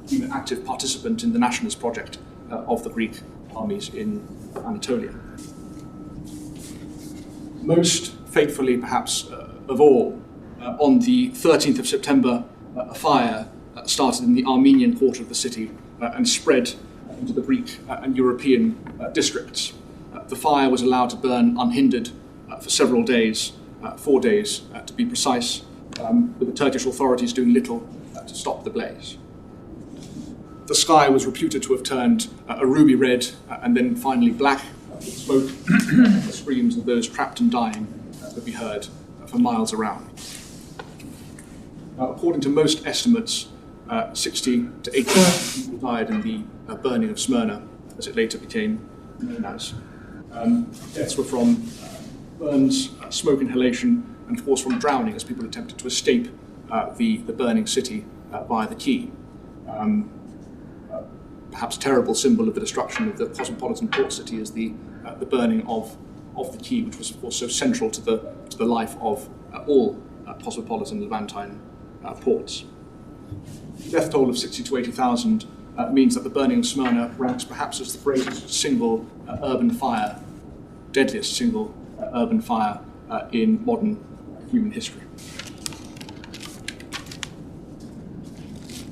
been an active participant in the nationalist project of the Greek armies in Anatolia. Most fatefully, perhaps of all, on the 13th of September, a fire started in the Armenian quarter of the city and spread into the Greek and European districts. The fire was allowed to burn unhindered for several days, 4 days to be precise, with the Turkish authorities doing little to stop the blaze. The sky was reputed to have turned a ruby red and then finally black with smoke. The screams of those trapped and dying could be heard for miles around. According to most estimates, 60 to 80 people died in the burning of Smyrna, as it later became known as. Deaths were from burns, smoke inhalation, and of course from drowning as people attempted to escape the burning city via the quay. Perhaps terrible symbol of the destruction of the cosmopolitan port city is the burning of the quay, which was of course so central to the life of all cosmopolitan Levantine ports. The death toll of 60 to 80,000 means that the burning of Smyrna ranks perhaps as the greatest single urban fire, deadliest single urban fire in modern human history.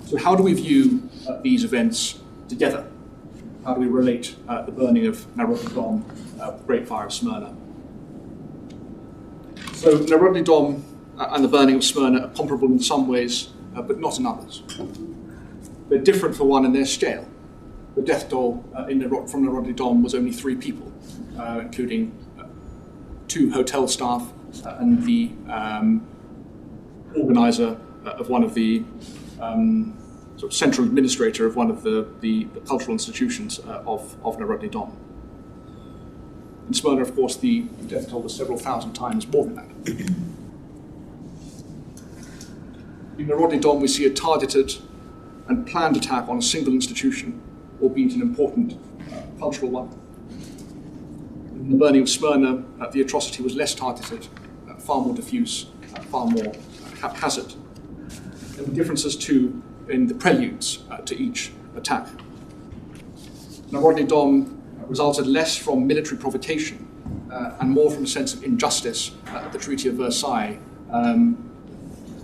So how do we view these events together? How do we relate the burning of Narodny Dom, the Great Fire of Smyrna? So Narodny Dom and the burning of Smyrna are comparable in some ways, but not in others. They're different for one in their scale. The death toll from Narodny Dom was only 3 people, including 2 hotel staff and the organizer of one of the sort of central administrator of one of the cultural institutions of Narodny Dom. In Smyrna, of course, the death toll was several thousand times more than that. In Narodny Dom, we see a targeted and planned attack on a single institution, albeit an important cultural one. In the burning of Smyrna, the atrocity was less targeted, far more diffuse, far more haphazard. There were differences too in the preludes to each attack. Narodny Dom resulted less from military provocation and more from a sense of injustice at the Treaty of Versailles,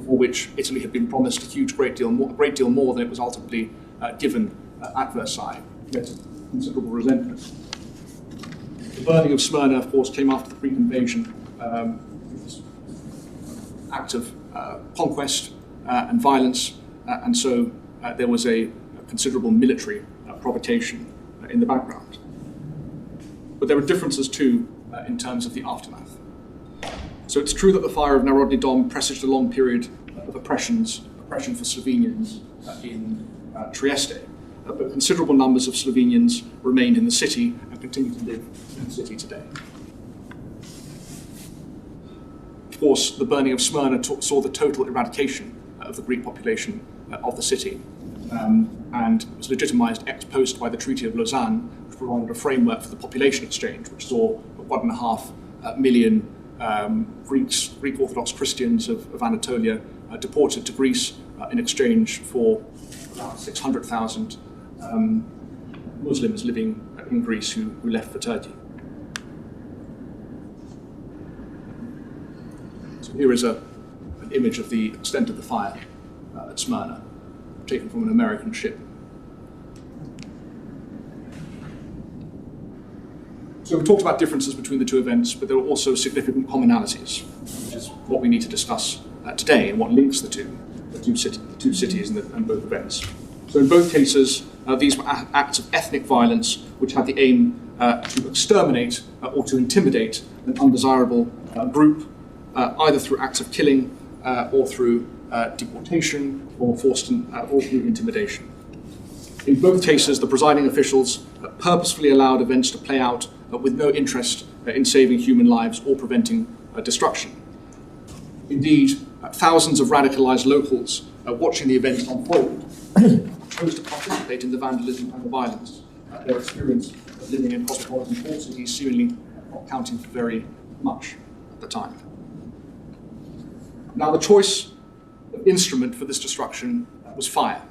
for which Italy had been promised a great deal more than it was ultimately given at Versailles, yet considerable resentment. The burning of Smyrna, of course, came after the Greek invasion, act of conquest and violence, and so there was a considerable military provocation in the background. But there were differences too in terms of the aftermath. So it's true that the fire of Narodny Dom presaged a long period of oppression for Slovenians in Trieste, but considerable numbers of Slovenians remained in the city and continue to live in the city today. Of course, the burning of Smyrna saw the total eradication of the Greek population of the city. and was legitimized ex post by the Treaty of Lausanne, which provided a framework for the population exchange, which saw 1.5 million Greek Orthodox Christians of Anatolia deported to Greece in exchange for about 600,000 Muslims living in Greece who left for Turkey. So here is an image of the extent of the fire at Smyrna, taken from an American ship. So we talked about differences between the two events, but there are also significant commonalities, which is what we need to discuss today and what links the two cities and both events. So in both cases, these were acts of ethnic violence which had the aim to exterminate or to intimidate an undesirable group, either through acts of killing or through deportation or or through intimidation. In both cases, the presiding officials purposefully allowed events to play out with no interest in saving human lives or preventing destruction. Indeed, thousands of radicalized locals watching the event unfold chose to participate in the vandalism and the violence. Their experience of living in cosmopolitan port cities seemingly not counting for very much at the time. Now, the choice of instrument for this destruction was fire,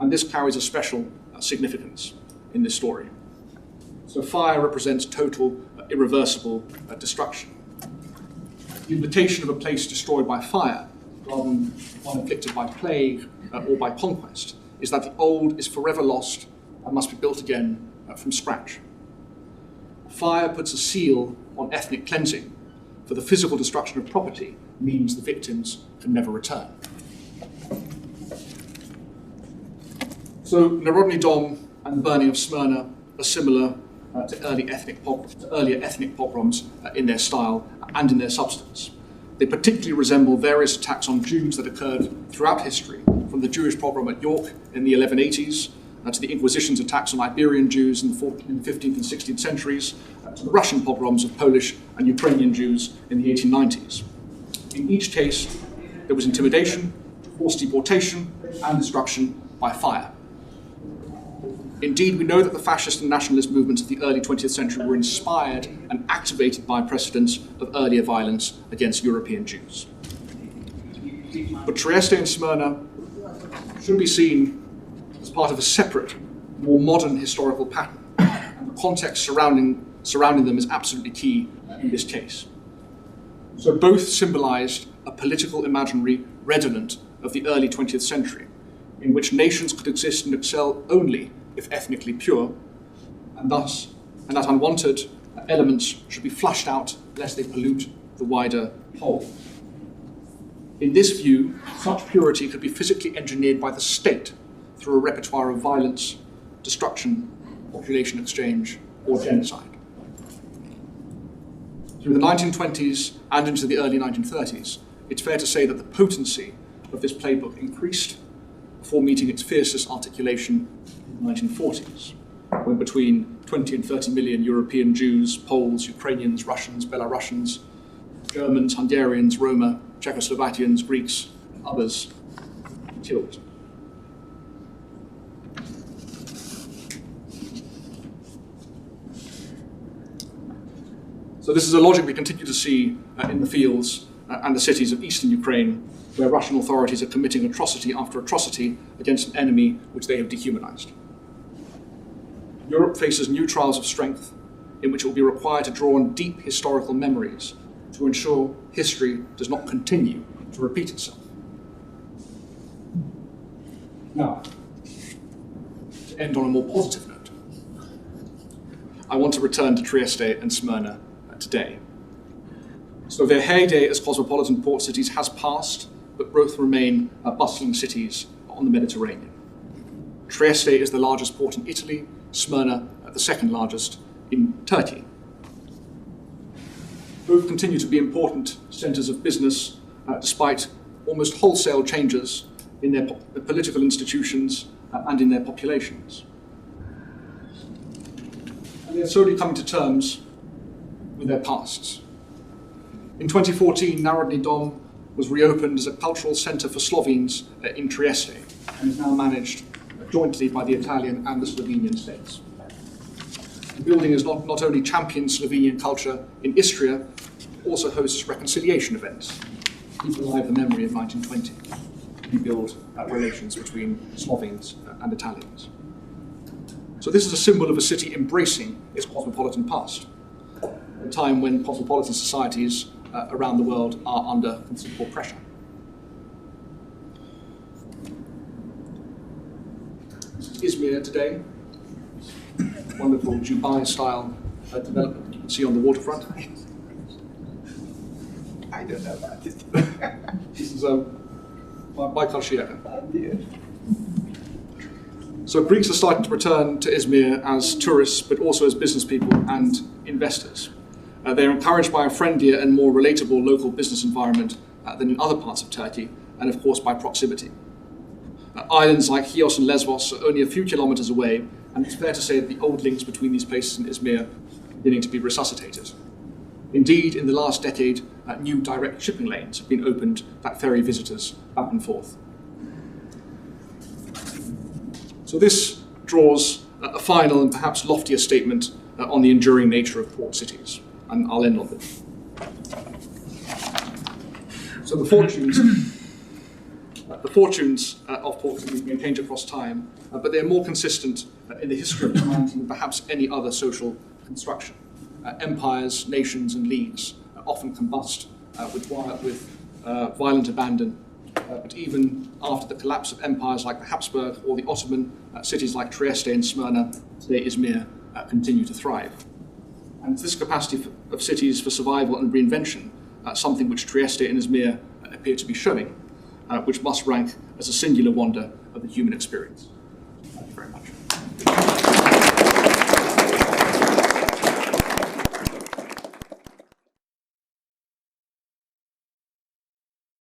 and this carries a special significance in this story. So fire represents total, irreversible destruction. The invitation of a place destroyed by fire, rather than one afflicted by plague or by conquest, is that the old is forever lost and must be built again from scratch. Fire puts a seal on ethnic cleansing, for the physical destruction of property means the victims can never return. So Narodny Dom and the burning of Smyrna are similar to earlier ethnic pogroms in their style and in their substance. They particularly resemble various attacks on Jews that occurred throughout history, from the Jewish pogrom at York in the 1180s, to the Inquisition's attacks on Iberian Jews in the 15th and 16th centuries, to the Russian pogroms of Polish and Ukrainian Jews in the 1890s. In each case, there was intimidation, forced deportation, and destruction by fire. Indeed, we know that the fascist and nationalist movements of the early 20th century were inspired and activated by precedents of earlier violence against European Jews. But Trieste and Smyrna should be seen as part of a separate, more modern historical pattern, and the context surrounding them is absolutely key in this case. So both symbolized a political imaginary redolent of the early 20th century, in which nations could exist and excel only if ethnically pure, and that unwanted elements should be flushed out lest they pollute the wider whole. In this view, such purity could be physically engineered by the state through a repertoire of violence, destruction, population exchange, or genocide. Through the 1920s and into the early 1930s, it's fair to say that the potency of this playbook increased before meeting its fiercest articulation in the 1940s, when between 20 and 30 million European Jews, Poles, Ukrainians, Russians, Belarusians, Germans, Hungarians, Roma, Czechoslovakians, Greeks, and others were killed. So this is a logic we continue to see in the fields and the cities of eastern Ukraine, where Russian authorities are committing atrocity after atrocity against an enemy which they have dehumanized. Europe faces new trials of strength in which it will be required to draw on deep historical memories to ensure history does not continue to repeat itself. Now, to end on a more positive note, I want to return to Trieste and Smyrna today. So their heyday as cosmopolitan port cities has passed, but both remain bustling cities on the Mediterranean. Trieste is the largest port in Italy, Smyrna the second largest in Turkey. Both continue to be important centres of business despite almost wholesale changes in their political institutions and in their populations. And they're slowly coming to terms with their pasts. In 2014, Narodny Dom was reopened as a cultural centre for Slovenes in Trieste, and is now managed jointly by the Italian and the Slovenian states. The building is not only champions Slovenian culture in Istria, also hosts reconciliation events. Keep alive the memory of 1920. Rebuild relations between Slovenes and Italians. So this is a symbol of a city embracing its cosmopolitan past, a time when cosmopolitan societies around the world are under considerable pressure. This is Izmir today, wonderful Dubai-style development you can see on the waterfront. I don't know about it. This is Baikal Shire. So Greeks are starting to return to Izmir as tourists, but also as business people and investors. They're encouraged by a friendlier and more relatable local business environment than in other parts of Turkey, and of course by proximity. Islands like Chios and Lesbos are only a few kilometers away, and it's fair to say that the old links between these places in Izmir are beginning to be resuscitated. Indeed, in the last decade, new direct shipping lanes have been opened that ferry visitors back and forth. So this draws a final and perhaps loftier statement on the enduring nature of port cities, and I'll end on this. So the fortunes of port cities may change across time, but they're more consistent in the history of humanity than perhaps any other social construction. Empires, nations, and leagues often combust with violent abandon. But even after the collapse of empires like the Habsburg or the Ottoman, cities like Trieste and Smyrna, today Izmir, continue to thrive. And this capacity of cities for survival and reinvention, something which Trieste and Izmir appear to be showing, which must rank as a singular wonder of the human experience. Thank you very much.